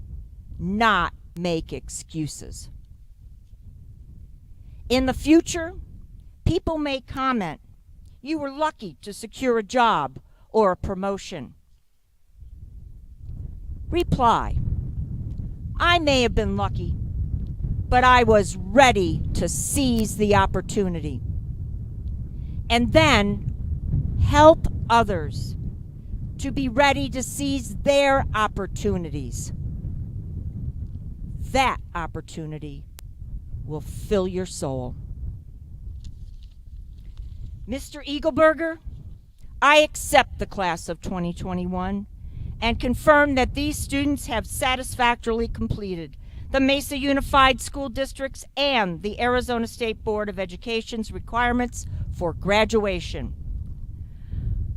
not make excuses. In the future, people may comment, you were lucky to secure a job or a promotion. Reply, I may have been lucky, but I was ready to seize the opportunity. And then help others to be ready to seize their opportunities. That opportunity will fill your soul. Mr. Eagleberger, I accept the class of 2021 and confirm that these students have satisfactorily completed the Mesa Unified School District's and the Arizona State Board of Education's requirements for graduation.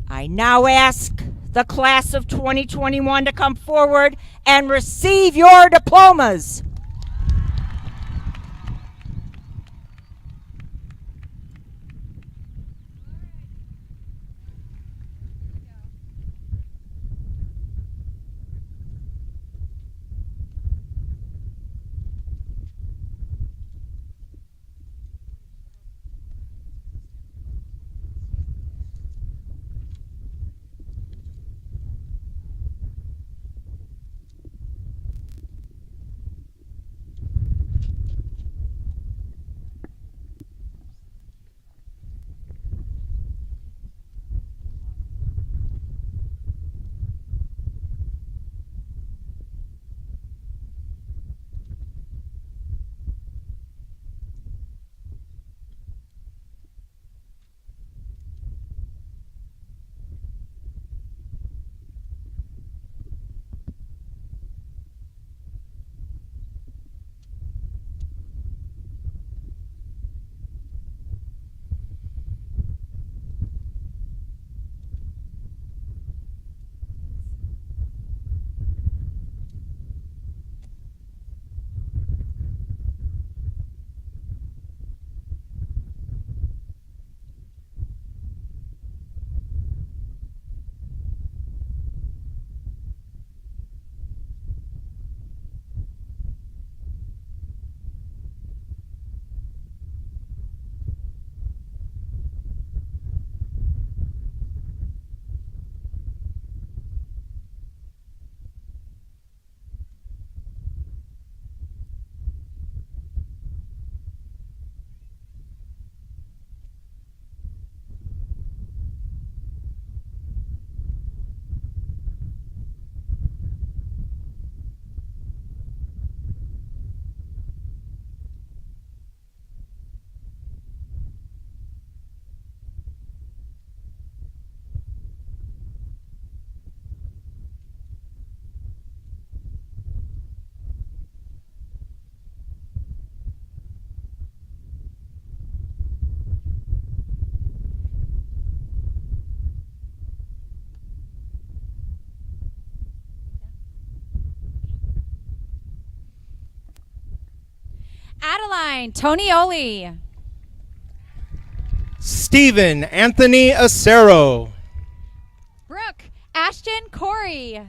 I now ask the class of 2021 to come forward and receive your diplomas. Adeline Tonioli. Stephen Anthony Acero. Brooke Ashton Corey.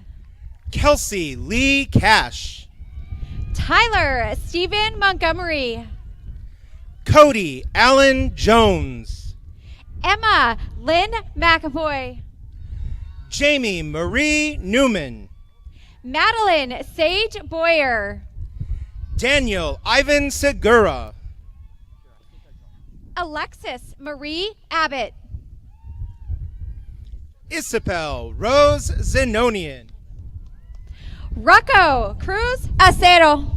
Kelsey Lee Cash. Tyler Stephen Montgomery. Cody Allen Jones. Emma Lynn McAvoy. Jamie Marie Newman. Madeline Sage Boyer. Daniel Ivan Segura. Alexis Marie Abbott. Isabel Rose Zenonian. Rocco Cruz Acero.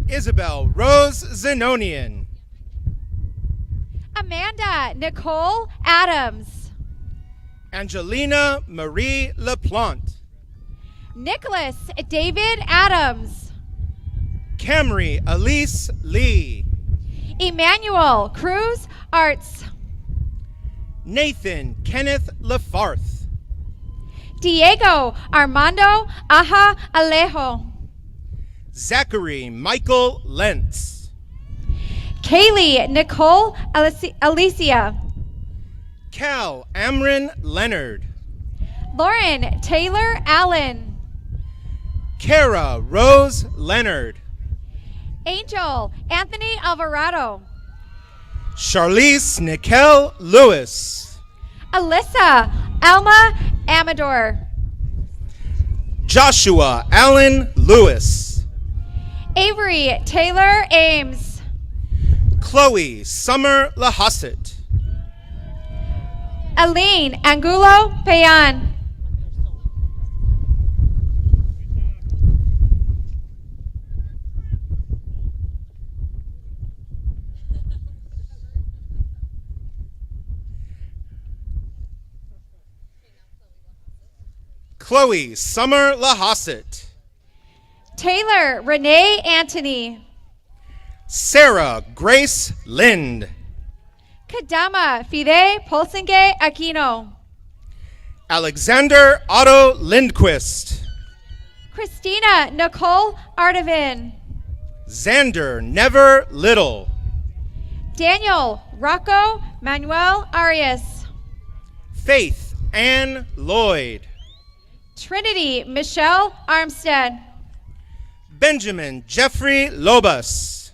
Isabel Rose Zenonian. Amanda Nicole Adams. Angelina Marie LaPlante. Nicholas David Adams. Camry Elise Lee. Emmanuel Cruz Arts. Nathan Kenneth Lafarth. Diego Armando Aja Alejo. Zachary Michael Lentz. Kaylee Nicole Alicia. Cal Amron Leonard. Lauren Taylor Allen. Kara Rose Leonard. Angel Anthony Alvarado. Charlize Nicole Lewis. Alyssa Alma Amador. Joshua Allen Lewis. Avery Taylor Ames. Chloe Summer Lahosset. Aline Angulo Payan. Chloe Summer Lahosset. Taylor Renee Anthony. Sarah Grace Lind. Kadama Fide Polsinge Aquino. Alexander Otto Lindquist. Christina Nicole Artevin. Xander Never Little. Daniel Rocco Manuel Arias. Faith Ann Lloyd. Trinity Michelle Armstead. Benjamin Jeffrey Lobus.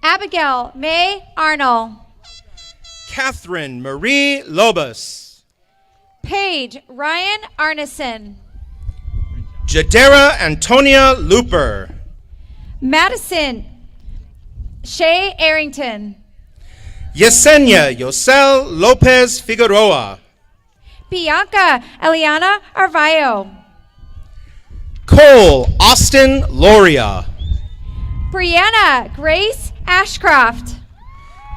Abigail May Arnold. Catherine Marie Lobus. Paige Ryan Arneson. Jadera Antonia Looper. Madison Shay Arrington. Yesenia Yosel Lopez Figueroa. Bianca Eliana Arvayo. Cole Austin Loria. Brianna Grace Ashcroft.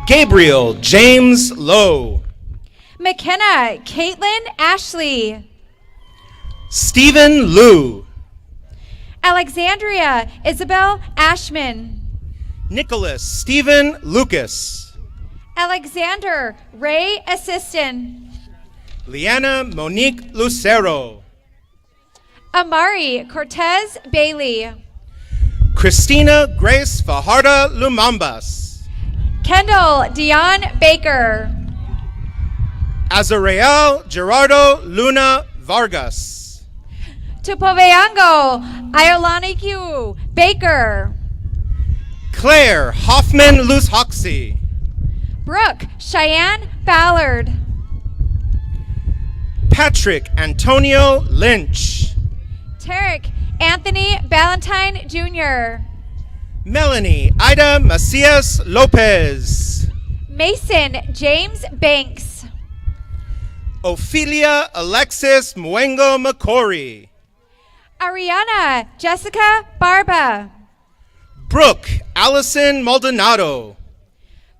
Gabriel James Lowe. McKenna Caitlin Ashley. Stephen Liu. Alexandria Isabel Ashman. Nicholas Stephen Lucas. Alexander Ray Assistant. Liana Monique Lucero. Amari Cortez Bailey. Christina Grace Fajardo Lumambas. Kendall Dion Baker. Azarel Gerardo Luna Vargas. Tupoveango Iolaniku Baker. Claire Hoffman Luz Hoxie. Brooke Cheyenne Ballard. Patrick Antonio Lynch. Tarek Anthony Ballantyne Jr. Melanie Ida Macias Lopez. Mason James Banks. Ophelia Alexis Muengo McCory. Ariana Jessica Barba. Brooke Allison Maldonado.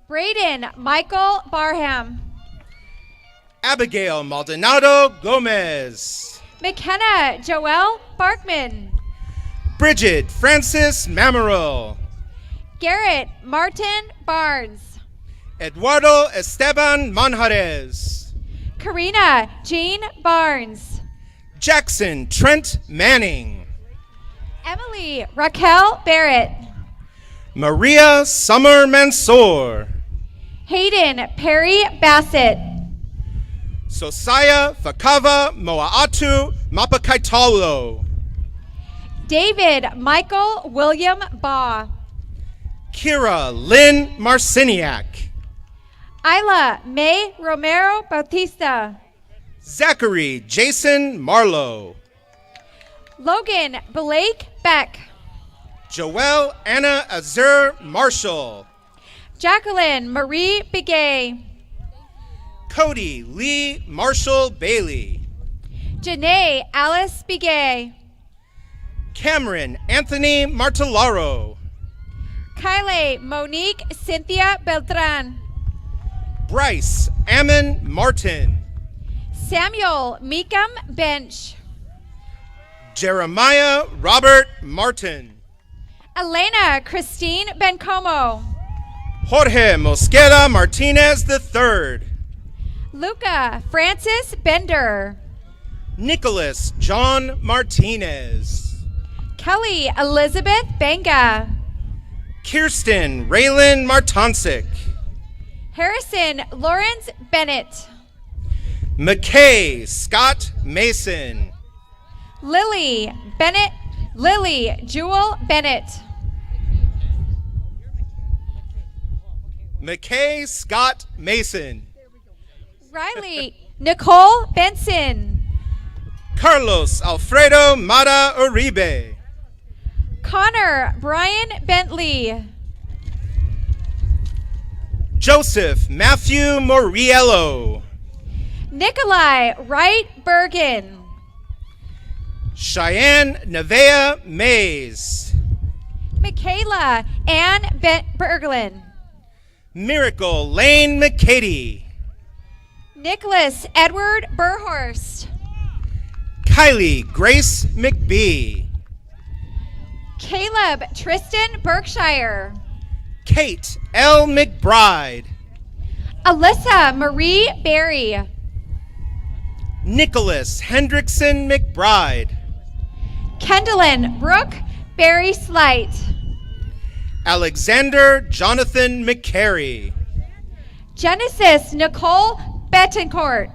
Braden Michael Barham. Abigail Maldonado Gomez. McKenna Joelle Barkman. Bridget Francis Mammerl. Garrett Martin Barnes. Eduardo Esteban Manjarez. Karina Jean Barnes. Jackson Trent Manning. Emily Raquel Barrett. Maria Summer Mansour. Hayden Perry Bassett. Sosaya Fakava Moa'atu Mapakaitalo. David Michael William Baugh. Kira Lynn Marciniak. Isla May Romero Bautista. Zachary Jason Marlowe. Logan Blake Beck. Joelle Anna Azur Marshall. Jacqueline Marie Begay. Cody Lee Marshall Bailey. Janae Alice Begay. Cameron Anthony Martellaro. Kyle Monique Cynthia Beltran. Bryce Ammon Martin. Samuel Meekum Bench. Jeremiah Robert Martin. Elena Christine Bencomo. Jorge Mosqueda Martinez III. Luca Francis Bender. Nicholas John Martinez. Kelly Elizabeth Benga. Kirsten Raylan Martonsik. Harrison Lawrence Bennett. McKay Scott Mason. Lily Jewel Bennett. McKay Scott Mason. Riley Nicole Benson. Carlos Alfredo Mata Uribe. Connor Brian Bentley. Joseph Matthew Moriello. Nikolai Wright Bergen. Cheyenne Nevea Mays. Michaela Ann Berglin. Miracle Lane McCady. Nicholas Edward Burhorst. Kylie Grace McBee. Caleb Tristan Berkshire. Kate L. McBride. Alyssa Marie Berry. Nicholas Hendrickson McBride. Kendallin Brooke Berry Slight. Alexander Jonathan McCary. Genesis Nicole Betancourt.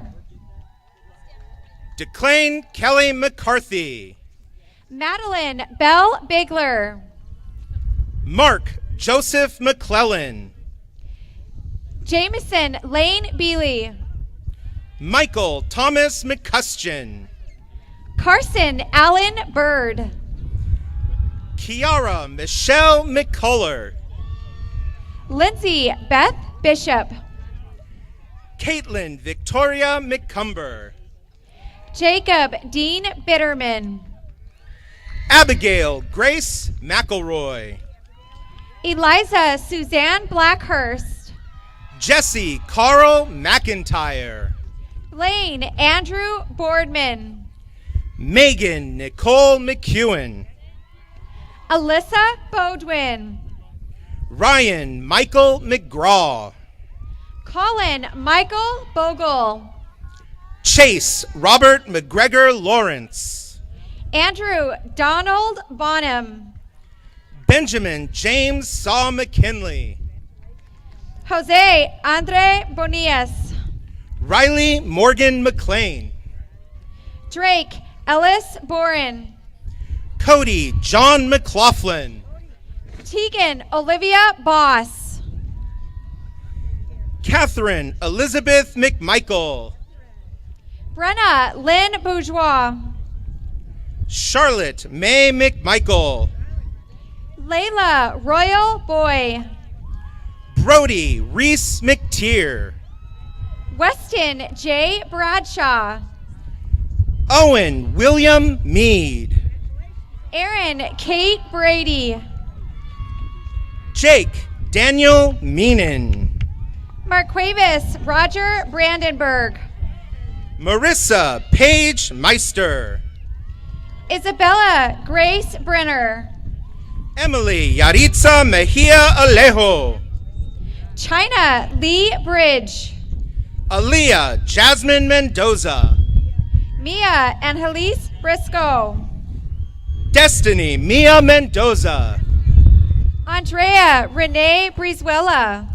Declane Kelly McCarthy. Madeline Bell Bigler. Mark Joseph McClellan. Jameson Lane Beely. Michael Thomas McCustian. Carson Allen Bird. Kiara Michelle McCuller. Lindsay Beth Bishop. Caitlin Victoria McCumber. Jacob Dean Bitterman. Abigail Grace McElroy. Eliza Suzanne Blackhurst. Jesse Carl McIntyre. Lane Andrew Boardman. Megan Nicole McEwen. Alyssa Bodwin. Ryan Michael McGraw. Colin Michael Bogle. Chase Robert McGregor Lawrence. Andrew Donald Bonham. Benjamin James Saw McKinley. Jose Andre Bonias. Riley Morgan McLean. Drake Ellis Boren. Cody John McLaughlin. Tegan Olivia Boss. Catherine Elizabeth McMichael. Brenna Lynn Bourgeois. Charlotte May McMichael. Layla Royal Boy. Brody Reese McTeer. Weston J. Bradshaw. Owen William Mead. Aaron Kate Brady. Jake Daniel Meenan. Marquavis Roger Brandenburg. Marissa Paige Meister. Isabella Grace Brenner. Emily Yaritza Mejia Alejo. China Lee Bridge. Aaliyah Jasmine Mendoza. Mia Angelis Briscoe. Destiny Mia Mendoza. Andrea Renee Brizuela.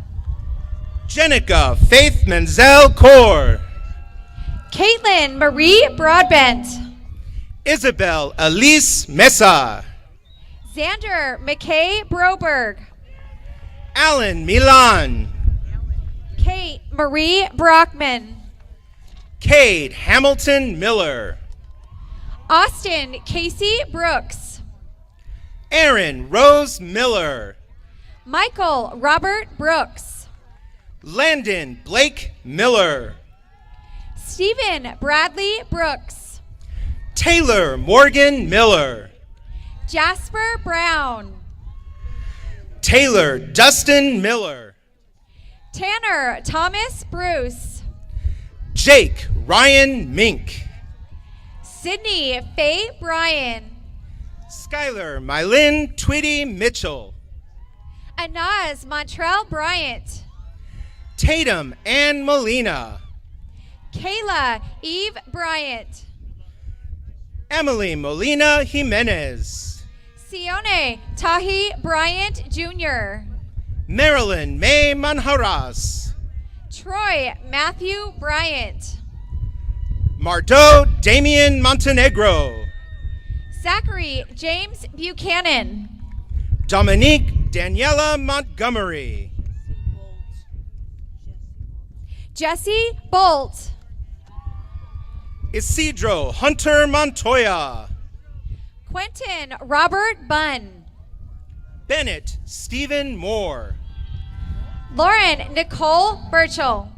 Jenica Faith Menzel Core. Caitlin Marie Broadbent. Isabel Elise Mesa. Xander McKay Broberg. Alan Milan. Kate Marie Brockman. Cade Hamilton Miller. Austin Casey Brooks. Aaron Rose Miller. Michael Robert Brooks. Landon Blake Miller. Stephen Bradley Brooks. Taylor Morgan Miller. Jasper Brown. Taylor Dustin Miller. Tanner Thomas Bruce. Jake Ryan Mink. Sydney Faye Bryan. Skylar Mylin Tweedy Mitchell. Anaz Montrell Bryant. Tatum Ann Molina. Kayla Eve Bryant. Emily Molina Jimenez. Sione Tahi Bryant Jr. Marilyn May Manharas. Troy Matthew Bryant. Mardo Damian Montenegro. Zachary James Buchanan. Dominique Daniela Montgomery. Jesse Bolt. Isidro Hunter Montoya. Quentin Robert Bunn. Bennett Stephen Moore. Lauren Nicole Burchell.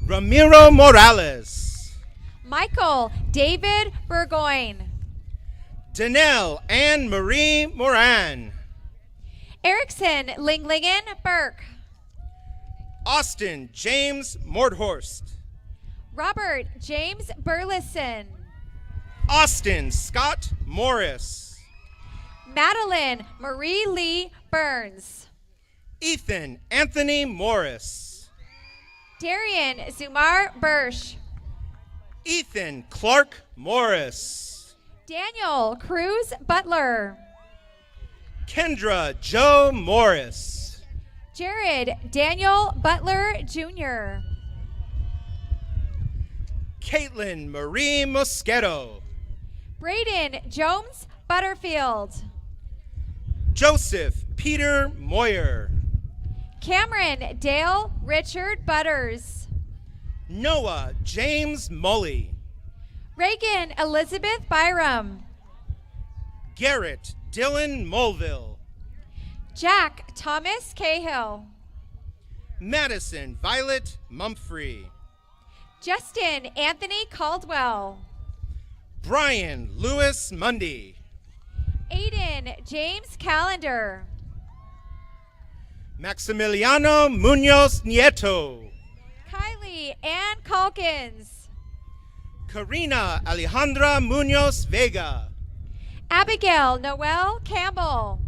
Ramiro Morales. Michael David Burgoyne. Danelle Anne Marie Moran. Erickson Linglingen Burke. Austin James Mordhorst. Robert James Burleson. Austin Scott Morris. Madeline Marie Lee Burns. Ethan Anthony Morris. Darian Zumar Bursch. Ethan Clark Morris. Daniel Cruz Butler. Kendra Joe Morris. Jared Daniel Butler Jr. Caitlin Marie Mosquito. Braden Jones Butterfield. Joseph Peter Moyer. Cameron Dale Richard Butters. Noah James Mully. Reagan Elizabeth Byram. Garrett Dylan Mulville. Jack Thomas Cahill. Madison Violet Mumphrey. Justin Anthony Caldwell. Brian Lewis Mundy. Aiden James Callender. Maximiliano Munoz Nieto. Kylie Ann Calkins. Karina Alejandra Munoz Vega. Abigail Noel Campbell.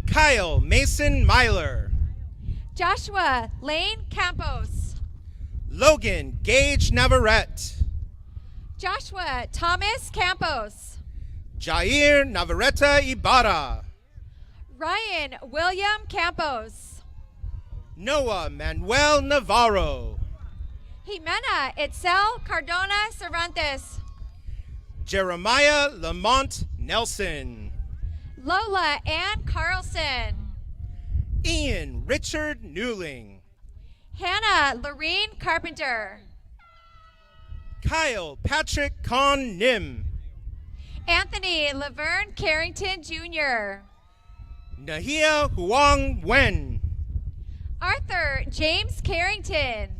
Kyle Mason Myler. Joshua Lane Campos. Logan Gage Navarrete. Joshua Thomas Campos. Jair Navarrete Ibarra. Ryan William Campos. Noah Manuel Navarro. Jimena Itzel Cardona Cervantes. Jeremiah Lamont Nelson. Lola Ann Carlson. Ian Richard Newling. Hannah Lorene Carpenter. Kyle Patrick Con Nim. Anthony Laverne Carrington Jr. Nahia Huang Wen. Arthur James Carrington.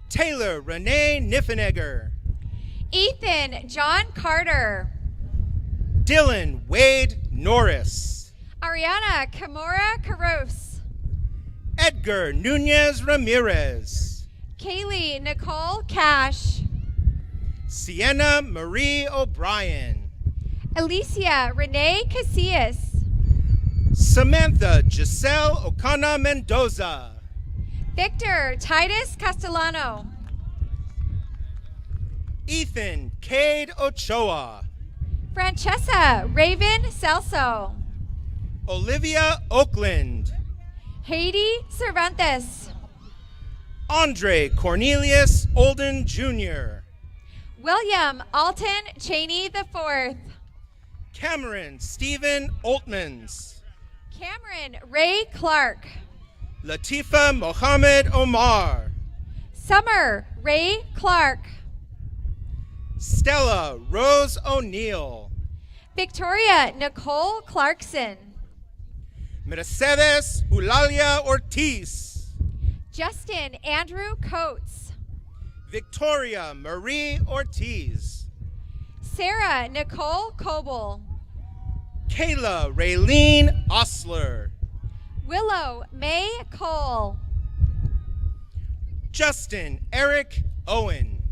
Taylor Renee Niffenegger. Ethan John Carter. Dylan Wade Norris. Ariana Kimura Caros. Edgar Nunez Ramirez. Kaylee Nicole Cash. Sienna Marie O'Brien. Alicia Renee Casillas. Samantha Giselle Ocana Mendoza. Victor Titus Castellano. Ethan Cade Ochoa. Francesca Raven Celso. Olivia Oakland. Haiti Cervantes. Andre Cornelius Olden Jr. William Alton Cheney IV. Cameron Stephen Oltmans. Cameron Ray Clark. Latifa Mohammed Omar. Summer Ray Clark. Stella Rose O'Neill. Victoria Nicole Clarkson. Mercedes Eulalia Ortiz. Justin Andrew Coates. Victoria Marie Ortiz. Sarah Nicole Coble. Kayla Raylene Osler. Willow May Cole. Justin Eric Owen.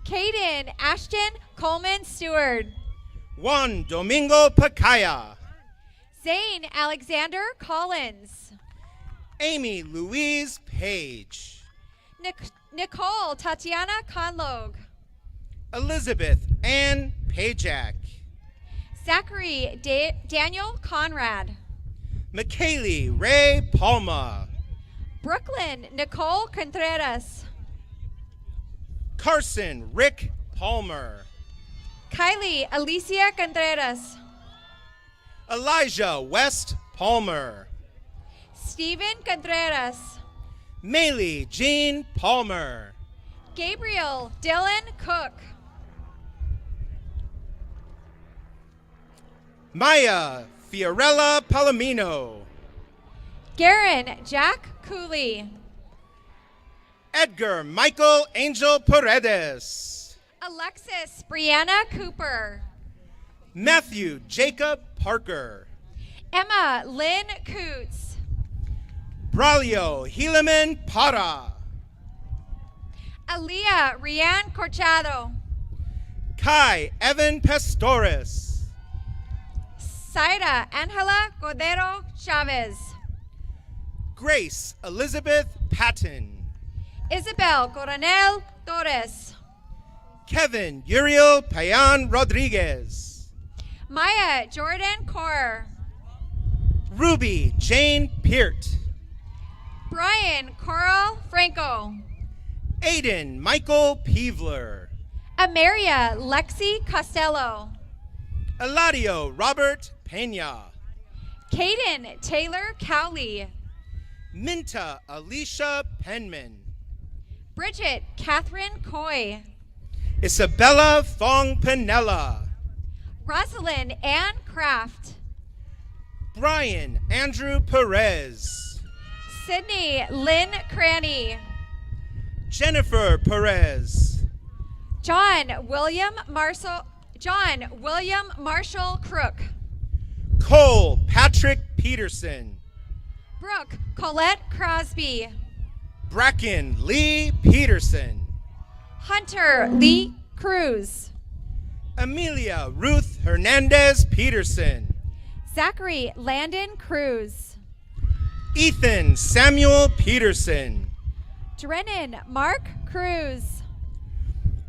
Caden Ashton Coleman Stewart. Juan Domingo Pacaya. Zane Alexander Collins. Amy Louise Page. Nicole Tatiana Conlog. Elizabeth Ann Pajak. Zachary Daniel Conrad. McKaylee Ray Palma. Brooklyn Nicole Contreras. Carson Rick Palmer. Kylie Alicia Contreras. Elijah West Palmer. Steven Contreras. Maylee Jean Palmer. Gabriel Dylan Cook. Maya Fiorella Palomino. Garen Jack Cooley. Edgar Michael Angel Paredes. Alexis Brianna Cooper. Matthew Jacob Parker. Emma Lynn Coots. Braulio Helaman Para. Aaliyah Rian Corchado. Kai Evan Pastores. Zaira Angela Cordero Chavez. Grace Elizabeth Patton. Isabel Coronel Torres. Kevin Uriel Payan Rodriguez. Maya Jordan Corr. Ruby Jane Peart. Brian Coral Franco. Aiden Michael Peevler. Ameria Lexi Costello. Eladio Robert Pena. Caden Taylor Cowley. Minta Alicia Penman. Bridget Catherine Coy. Isabella Fong Panella. Rosalind Ann Kraft. Brian Andrew Perez. Sydney Lynn Cranny. Jennifer Perez. John William Marshall Crook. Cole Patrick Peterson. Brooke Colette Crosby. Bracken Lee Peterson. Hunter Lee Cruz. Amelia Ruth Hernandez Peterson. Zachary Landon Cruz. Ethan Samuel Peterson. Drennan Mark Cruz.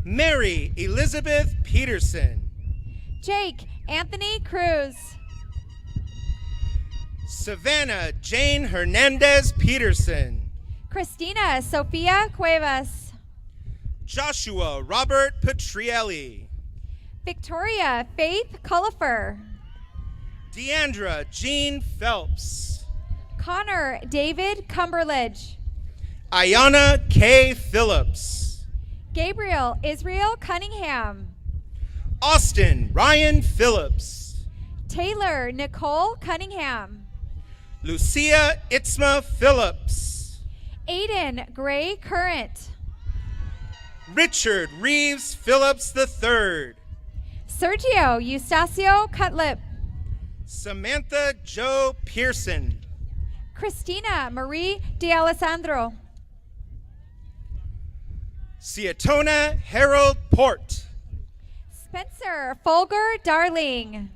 Mary Elizabeth Peterson. Jake Anthony Cruz. Savannah Jane Hernandez Peterson. Christina Sofia Cuevas. Joshua Robert Petrielli. Victoria Faith Cullifer. Deandra Jean Phelps. Connor David Cumberledge. Ayana K. Phillips. Gabriel Israel Cunningham. Austin Ryan Phillips. Taylor Nicole Cunningham. Lucia Itzma Phillips. Aiden Gray Current. Richard Reeves Phillips III. Sergio Eustacio Cutlip. Samantha Joe Pearson. Christina Marie D'Alessandro. Siatona Harold Port. Spencer Folger Darling.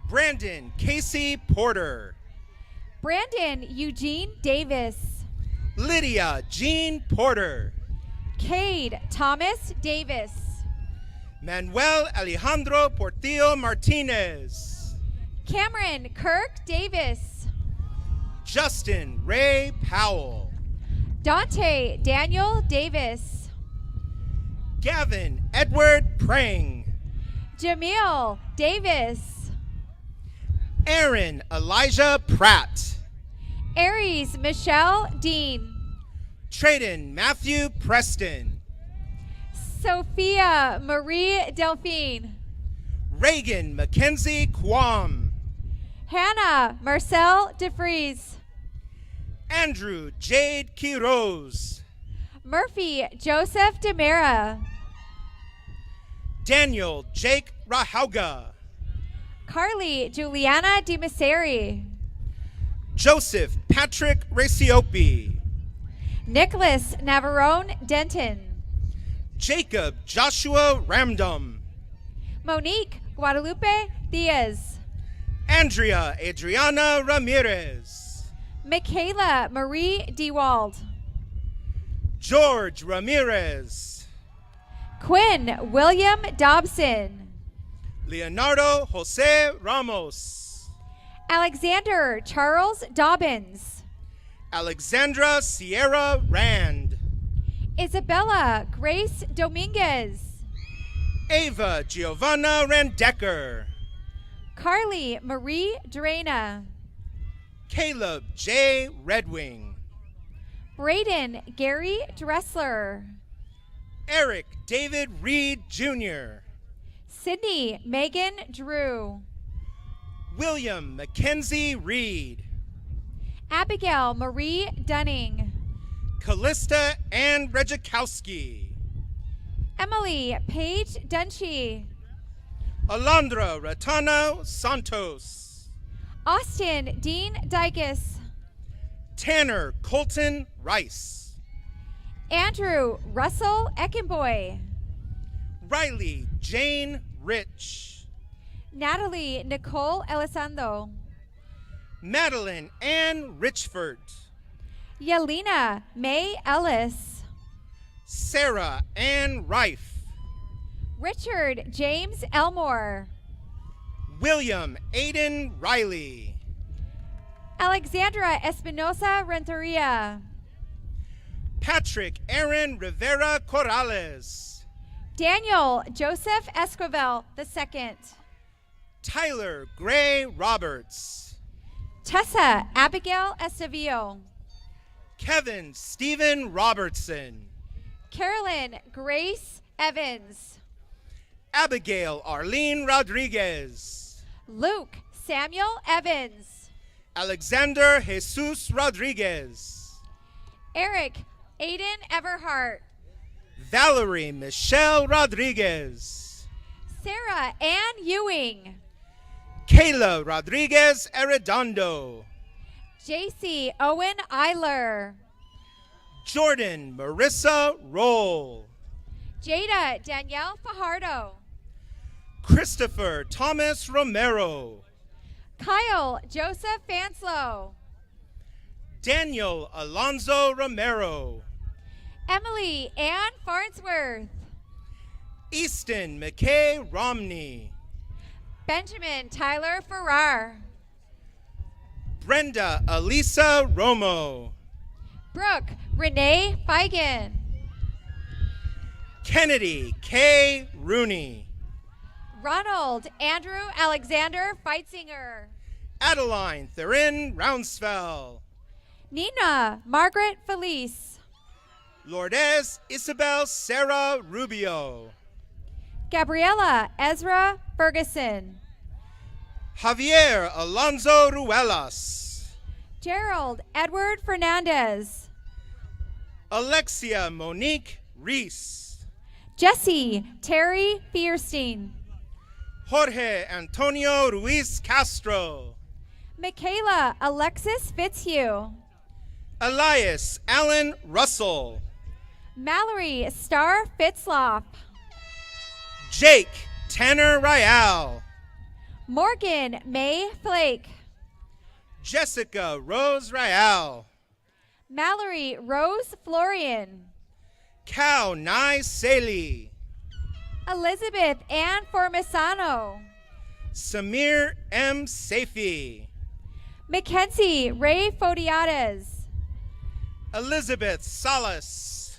Brandon Casey Porter. Brandon Eugene Davis. Lydia Jean Porter. Cade Thomas Davis. Manuel Alejandro Portillo Martinez. Cameron Kirk Davis. Justin Ray Powell. Dante Daniel Davis. Gavin Edward Prang. Jamil Davis. Aaron Elijah Pratt. Aries Michelle Dean. Trayden Matthew Preston. Sophia Marie Delphine. Reagan Mackenzie Quam. Hannah Marcel DeFries. Andrew Jade Quiroz. Murphy Joseph Demera. Daniel Jake Rahauga. Carly Juliana DiMasseri. Joseph Patrick Raciopi. Nicholas Navarone Denton. Jacob Joshua Ramdom. Monique Guadalupe Diaz. Andrea Adriana Ramirez. Michaela Marie Dewald. George Ramirez. Quinn William Dobson. Leonardo Jose Ramos. Alexander Charles Dobbins. Alexandra Sierra Rand. Isabella Grace Dominguez. Ava Giovanna Randecker. Carly Marie Drana. Caleb J. Redwing. Braden Gary Dressler. Eric David Reed Jr. Sydney Megan Drew. William Mackenzie Reed. Abigail Marie Dunning. Callista Ann Redzikowski. Emily Paige Dunshee. Alondra Ratano Santos. Austin Dean Dykes. Tanner Colton Rice. Andrew Russell Eckenboy. Riley Jane Rich. Natalie Nicole Elizondo. Madeline Ann Richford. Yelena May Ellis. Sarah Ann Rife. Richard James Elmore. William Aiden Riley. Alexandra Espinosa Renteria. Patrick Aaron Rivera Corrales. Daniel Joseph Esquivel II. Tyler Gray Roberts. Tessa Abigail Estevio. Kevin Stephen Robertson. Carolyn Grace Evans. Abigail Arlene Rodriguez. Luke Samuel Evans. Alexander Jesus Rodriguez. Eric Aiden Everhart. Valerie Michelle Rodriguez. Sarah Ann Ewing. Kayla Rodriguez Arredondo. JC Owen Eiler. Jordan Marissa Roll. Jada Danielle Fajardo. Christopher Thomas Romero. Kyle Joseph Fanslow. Daniel Alonzo Romero. Emily Ann Farnsworth. Easton McKay Romney. Benjamin Tyler Farrar. Brenda Elisa Romo. Brooke Renee Feigen. Kennedy K. Rooney. Ronald Andrew Alexander Feitzinger. Adeline Therin Rounsfell. Nina Margaret Felice. Lourdes Isabel Sarah Rubio. Gabriela Ezra Ferguson. Javier Alonzo Ruelas. Gerald Edward Fernandez. Alexia Monique Reese. Jesse Terry Fierstein. Jorge Antonio Ruiz Castro. Michaela Alexis Fitzhugh. Elias Allen Russell. Mallory Star Fitzloff. Jake Tanner Rial. Morgan May Flake. Jessica Rose Rial. Mallory Rose Florian. Kao Nai Seli. Elizabeth Ann Formisano. Samir M. Safi. Mackenzie Ray Fodiades. Elizabeth Salas.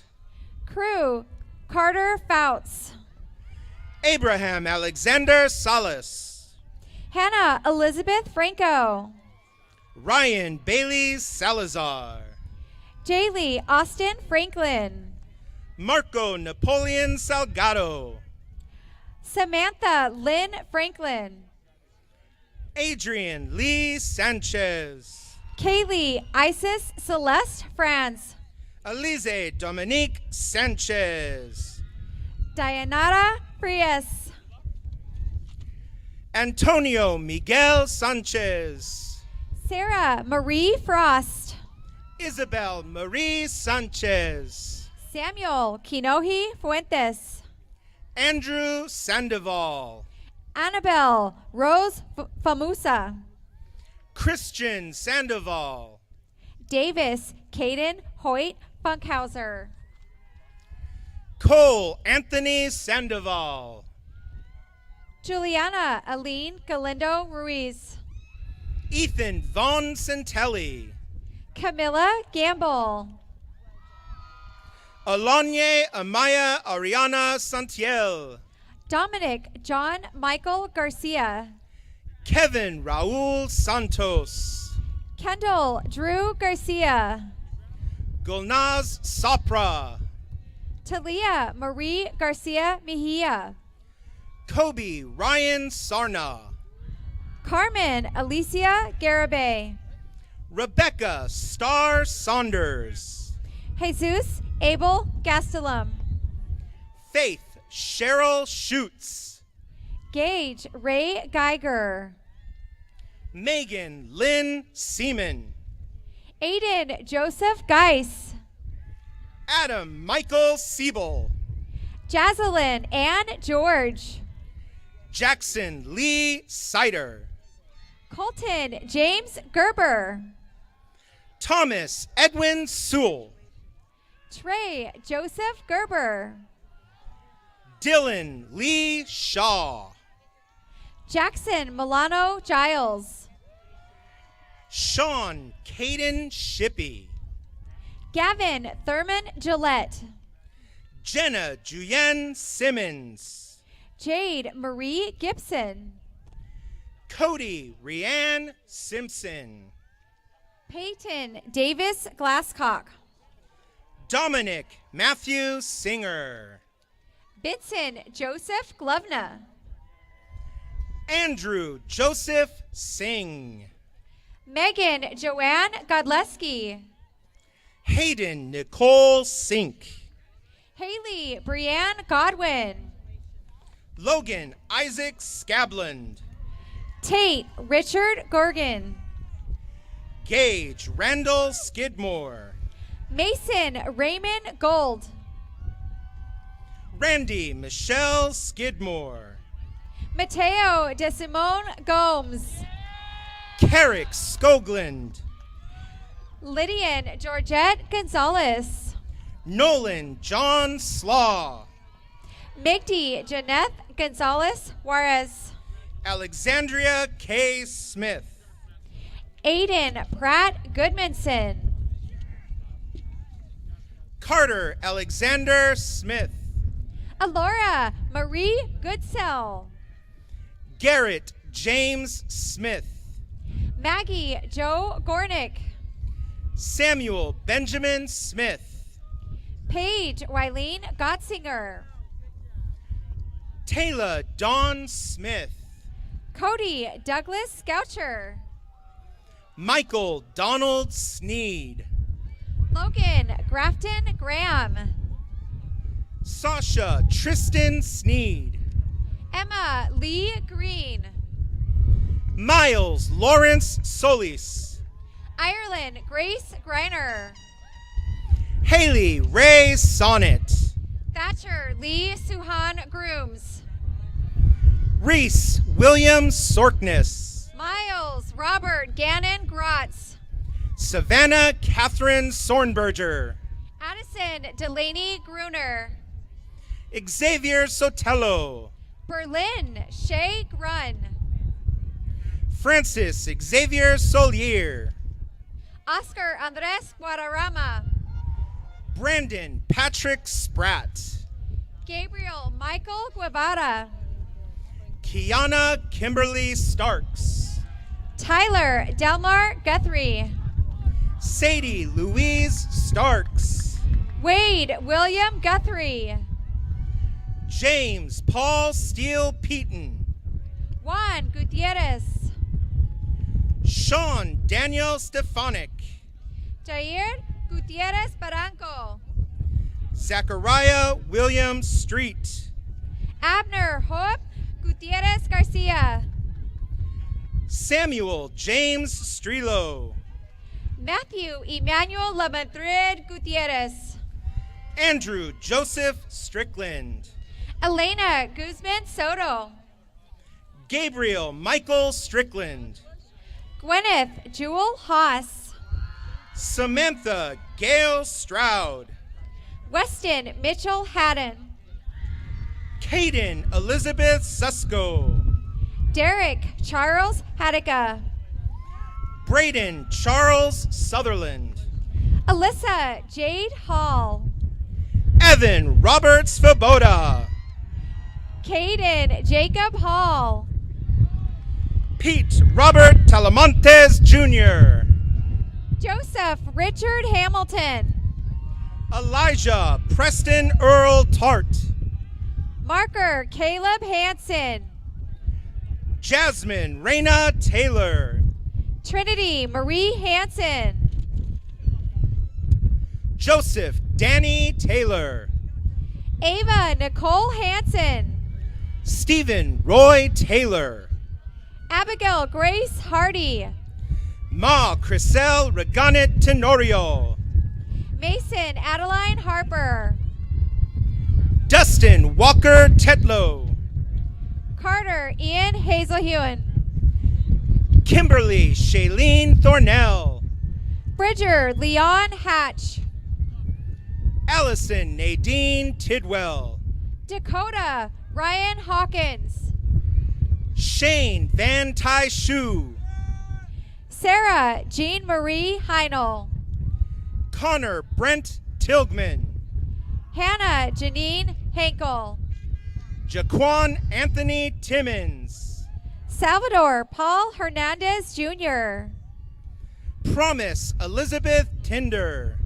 Crew Carter Fouts. Abraham Alexander Salas. Hannah Elizabeth Franco. Ryan Bailey Salazar. Jaylee Austin Franklin. Marco Napoleon Salgado. Samantha Lynn Franklin. Adrian Lee Sanchez. Kaylee Isis Celeste France. Alize Dominique Sanchez. Dianara Frias. Antonio Miguel Sanchez. Sarah Marie Frost. Isabel Marie Sanchez. Samuel Kinohi Fuentes. Andrew Sandoval. Annabelle Rose Famusa. Christian Sandoval. Davis Caden Hoyt Funkhauser. Cole Anthony Sandoval. Juliana Aline Galindo Ruiz. Ethan Von Centelli. Camilla Gamble. Alanye Amaya Ariana Santiel. Dominic John Michael Garcia. Kevin Raul Santos. Kendall Drew Garcia. Gulnaz Sapra. Talia Marie Garcia Mejia. Kobe Ryan Sarna. Carmen Alicia Garabay. Rebecca Star Saunders. Jesus Abel Gastelum. Faith Cheryl Schutz. Gage Ray Geiger. Megan Lynn Seaman. Aiden Joseph Geis. Adam Michael Siebel. Jazelyn Ann George. Jackson Lee Sider. Colton James Gerber. Thomas Edwin Sewell. Trey Joseph Gerber. Dylan Lee Shaw. Jackson Milano Giles. Sean Caden Shippey. Gavin Thurman Gillette. Jenna Juyen Simmons. Jade Marie Gibson. Cody Rianne Simpson. Peyton Davis Glasscock. Dominic Matthew Singer. Benson Joseph Glovna. Andrew Joseph Singh. Megan Joanne Godleski. Hayden Nicole Sink. Haley Brianne Godwin. Logan Isaac Scabland. Tate Richard Gorgon. Gage Randall Skidmore. Mason Raymond Gold. Randy Michelle Skidmore. Mateo De Simone Gomes. Carrick Skoglund. Lydian Georgette Gonzalez. Nolan John Slaw. Migdy Janeth Gonzalez Juarez. Alexandria K. Smith. Aiden Pratt Goodmanson. Carter Alexander Smith. Alora Marie Goodsell. Garrett James Smith. Maggie Joe Gornick. Samuel Benjamin Smith. Paige Wileen Gottsinger. Taylor Dawn Smith. Cody Douglas Goucher. Michael Donald Sneed. Logan Grafton Graham. Sasha Tristan Sneed. Emma Lee Green. Miles Lawrence Solis. Ireland Grace Greiner. Haley Ray Sonnet. Thatcher Lee Suhan Grooms. Reese William Sorkness. Miles Robert Gannon Grotz. Savannah Catherine Sornberger. Addison Delaney Gruner. Xavier Sotelo. Berlin Shay Grun. Francis Xavier Solier. Oscar Andres Guadarrama. Brandon Patrick Spratt. Gabriel Michael Guevara. Kiana Kimberly Starks. Tyler Delmar Guthrie. Sadie Louise Starks. Wade William Guthrie. James Paul Steele Peaton. Juan Gutierrez. Sean Daniel Stefanik. Jair Gutierrez Barranco. Zachariah William Street. Abner Hope Gutierrez Garcia. Samuel James Strelo. Matthew Emmanuel La Madrid Gutierrez. Andrew Joseph Strickland. Elena Guzman Soto. Gabriel Michael Strickland. Gwyneth Jewel Haas. Samantha Gail Stroud. Weston Mitchell Haddon. Caden Elizabeth Susko. Derek Charles Hadika. Braden Charles Sutherland. Alyssa Jade Hall. Evan Robert Svoboda. Caden Jacob Hall. Pete Robert Talamontes Jr. Joseph Richard Hamilton. Elijah Preston Earl Tart. Marker Caleb Hansen. Jasmine Raina Taylor. Trinity Marie Hansen. Joseph Danny Taylor. Ava Nicole Hansen. Stephen Roy Taylor. Abigail Grace Hardy. Ma Crisel Reganet Tenorio. Mason Adeline Harper. Dustin Walker Tetlow. Carter Ian Hazelhewen. Kimberly Shailene Thornell. Bridger Leon Hatch. Allison Nadine Tidwell. Dakota Ryan Hawkins. Shane Van Ty Shu. Sarah Jean Marie Heinel. Connor Brent Tilgman. Hannah Janine Henkel. Jaquan Anthony Timmons. Salvador Paul Hernandez Jr. Promise Elizabeth Tinder.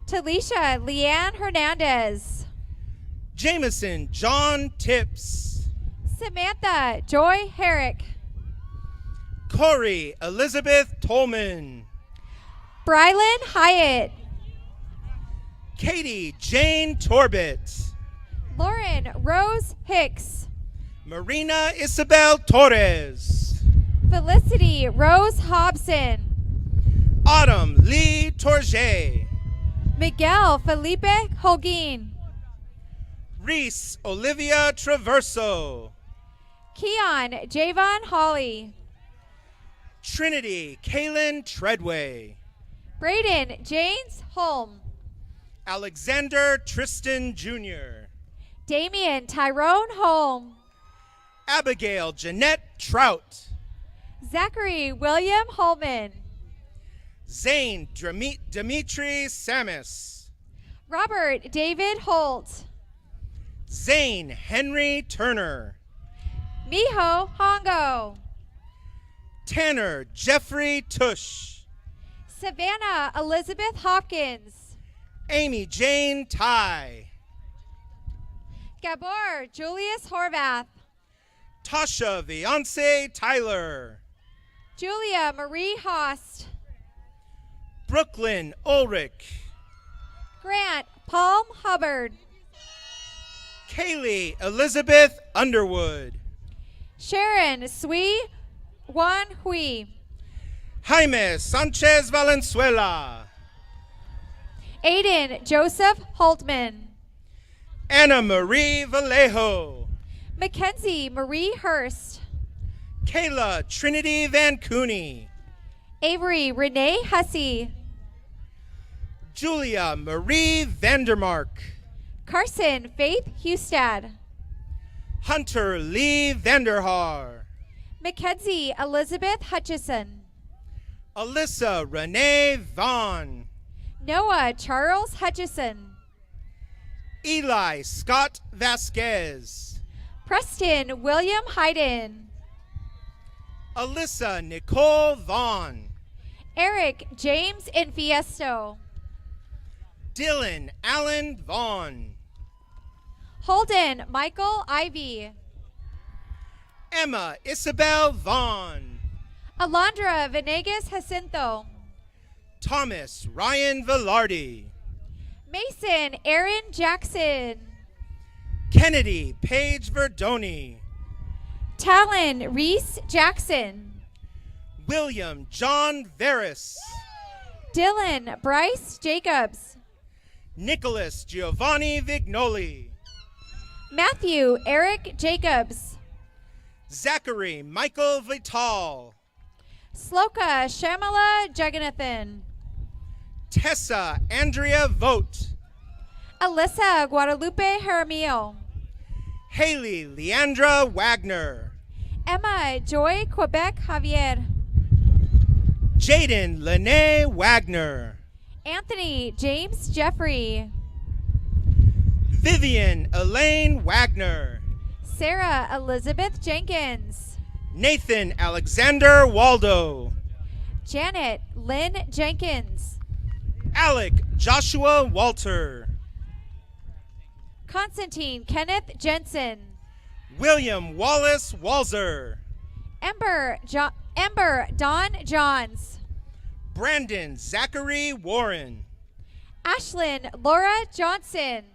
Talisha Leanne Hernandez. Jameson John Tips. Samantha Joy Herrick. Corey Elizabeth Tolman. Brylan Hyatt. Katie Jane Torbett. Lauren Rose Hicks. Marina Isabel Torres. Felicity Rose Hobson. Autumn Lee Torget. Miguel Felipe Holguin. Reese Olivia Traverso. Keon Javon Holly. Trinity Kaylin Treadway. Braden James Holm. Alexander Tristan Jr. Damian Tyrone Holm. Abigail Jeanette Trout. Zachary William Holman. Zane Dimitri Samus. Robert David Holt. Zane Henry Turner. Miho Hongo. Tanner Jeffrey Tush. Savannah Elizabeth Hopkins. Amy Jane Ty. Gabor Julius Horvath. Tasha Viance Tyler. Julia Marie Host. Brooklyn Ulrich. Grant Palm Hubbard. Kaylee Elizabeth Underwood. Sharon Sui Juan Hui. Jaime Sanchez Valenzuela. Aiden Joseph Holtman. Anna Marie Vallejo. Mackenzie Marie Hurst. Kayla Trinity Van Cooney. Avery Renee Hussey. Julia Marie Vandermark. Carson Faith Hustad. Hunter Lee Vanderhaar. Mackenzie Elizabeth Hutchison. Alyssa Renee Vaughn. Noah Charles Hutchison. Eli Scott Vasquez. Preston William Hayden. Alyssa Nicole Vaughn. Eric James Infiesto. Dylan Allen Vaughn. Holden Michael Ivy. Emma Isabel Vaughn. Alondra Venegas Jacinto. Thomas Ryan Velarde. Mason Aaron Jackson. Kennedy Paige Verdoni. Talon Reese Jackson. William John Veris. Dylan Bryce Jacobs. Nicholas Giovanni Vignoli. Matthew Eric Jacobs. Zachary Michael Vital. Sloka Shamala Jagannathan. Tessa Andrea Vogt. Alyssa Guadalupe Jaramillo. Haley Leandra Wagner. Emma Joy Quebec Javier. Jaden Lene Wagner. Anthony James Jeffrey. Vivian Elaine Wagner. Sarah Elizabeth Jenkins. Nathan Alexander Waldo. Janet Lynn Jenkins. Alec Joshua Walter. Constantine Kenneth Jensen. William Wallace Walzer. Ember Don Johns. Brandon Zachary Warren. Ashlyn Laura Johnson.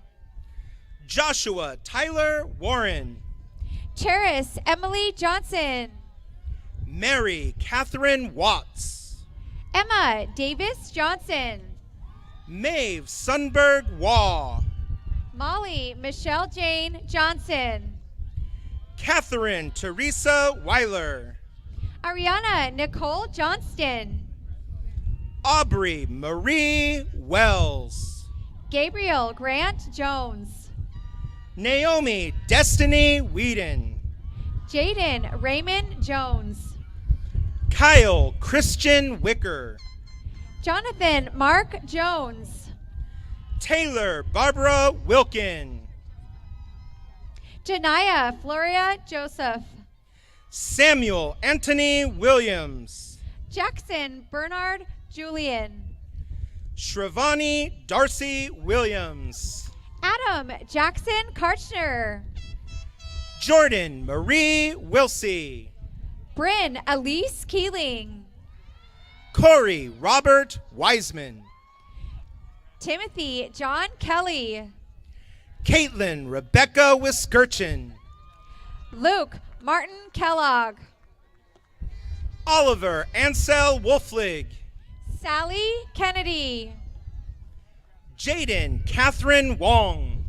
Joshua Tyler Warren. Cheris Emily Johnson. Mary Catherine Watts. Emma Davis Johnson. Maeve Sunberg Waugh. Molly Michelle Jane Johnson. Catherine Teresa Weiler. Ariana Nicole Johnston. Aubrey Marie Wells. Gabriel Grant Jones. Naomi Destiny Whedon. Jaden Raymond Jones. Kyle Christian Wicker. Jonathan Mark Jones. Taylor Barbara Wilkin. Janaya Floria Joseph. Samuel Anthony Williams. Jackson Bernard Julian. Shravani Darcy Williams. Adam Jackson Karchner. Jordan Marie Wilsey. Bryn Elise Keeling. Corey Robert Wiseman. Timothy John Kelly. Caitlin Rebecca Wiskirchen. Luke Martin Kellogg. Oliver Ansel Wolflig. Sally Kennedy. Jaden Catherine Wong.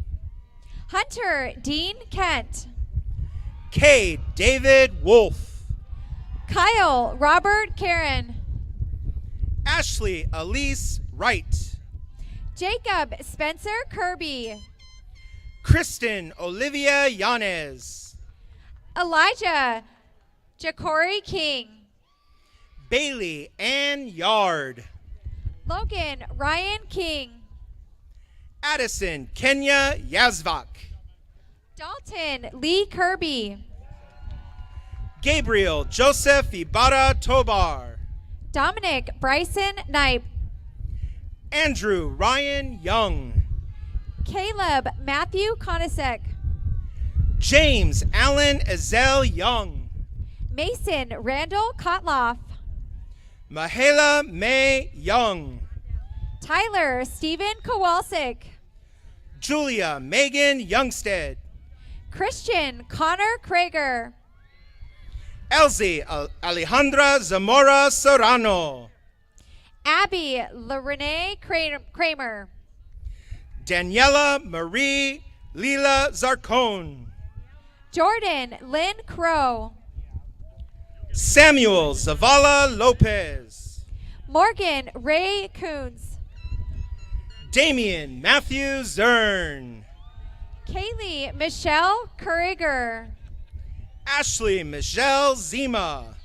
Hunter Dean Kent. Cade David Wolf. Kyle Robert Karen. Ashley Elise Wright. Jacob Spencer Kirby. Kristen Olivia Yanez. Elijah Ja'Cory King. Bailey Ann Yard. Logan Ryan King. Addison Kenya Yazvak. Dalton Lee Kirby. Gabriel Joseph Ibarra Tobar. Dominic Bryson Knipe. Andrew Ryan Young. Caleb Matthew Konasek. James Allen Ezel Young. Mason Randall Kotloff. Mahela May Young. Tyler Stephen Kowalczyk. Julia Megan Youngstead. Christian Connor Krager. Elsie Alejandra Zamora Serrano. Abby Lorene Kramer. Daniela Marie Lila Zarcone. Jordan Lynn Crow. Samuel Zavala Lopez. Morgan Ray Coons. Damian Matthew Zern. Kaylee Michelle Kurriger. Ashley Michelle Zima.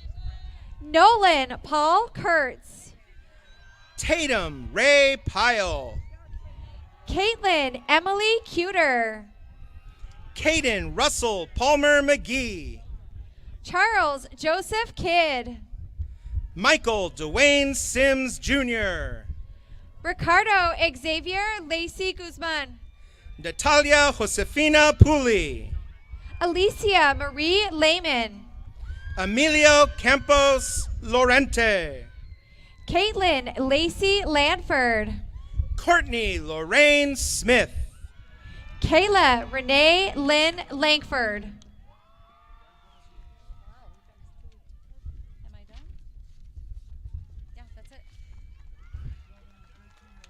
Nolan Paul Kurtz. Tatum Ray Pyle. Caitlin Emily Cuter. Caden Russell Palmer McGee. Charles Joseph Kidd. Michael Dwayne Sims Jr. Ricardo Xavier Lacey Guzman. Natalia Josefina Puli. Alicia Marie Lehman. Emilio Campos Lorente. Caitlin Lacey Lanford. Courtney Lorraine Smith. Kayla Renee Lynn Langford. Am I done? Yeah, that's it.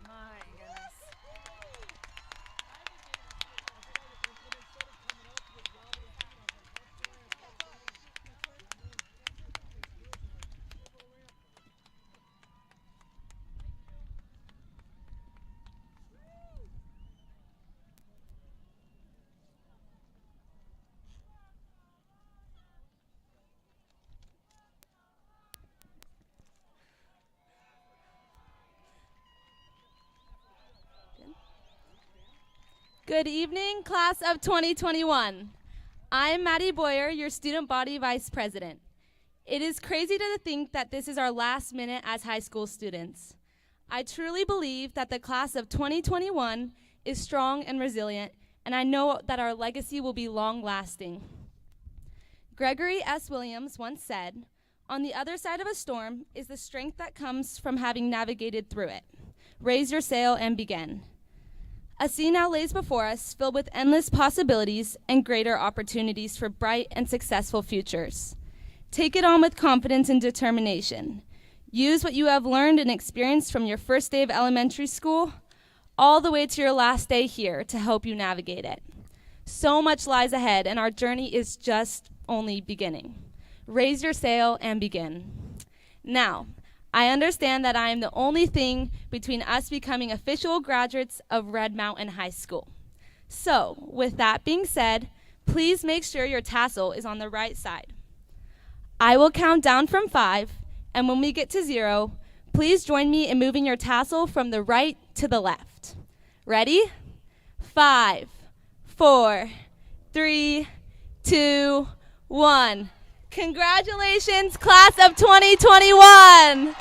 My goodness. Good evening, class of 2021. I'm Maddie Boyer, your student body vice president. It is crazy to think that this is our last minute as high school students. I truly believe that the class of 2021 is strong and resilient, and I know that our legacy will be long-lasting. Gregory S. Williams once said, "On the other side of a storm is the strength that comes from having navigated through it. Raise your sail and begin." A scene now lays before us filled with endless possibilities and greater opportunities for bright and successful futures. Take it on with confidence and determination. Use what you have learned and experienced from your first day of elementary school all the way to your last day here to help you navigate it. So much lies ahead, and our journey is just only beginning. Raise your sail and begin. Now, I understand that I am the only thing between us becoming official graduates of Red Mountain High School. So, with that being said, please make sure your tassel is on the right side. I will count down from 5, and when we get to 0, please join me in moving your tassel from the right to the left. Ready? 5, 4, 3, 2, 1. Congratulations, class of 2021!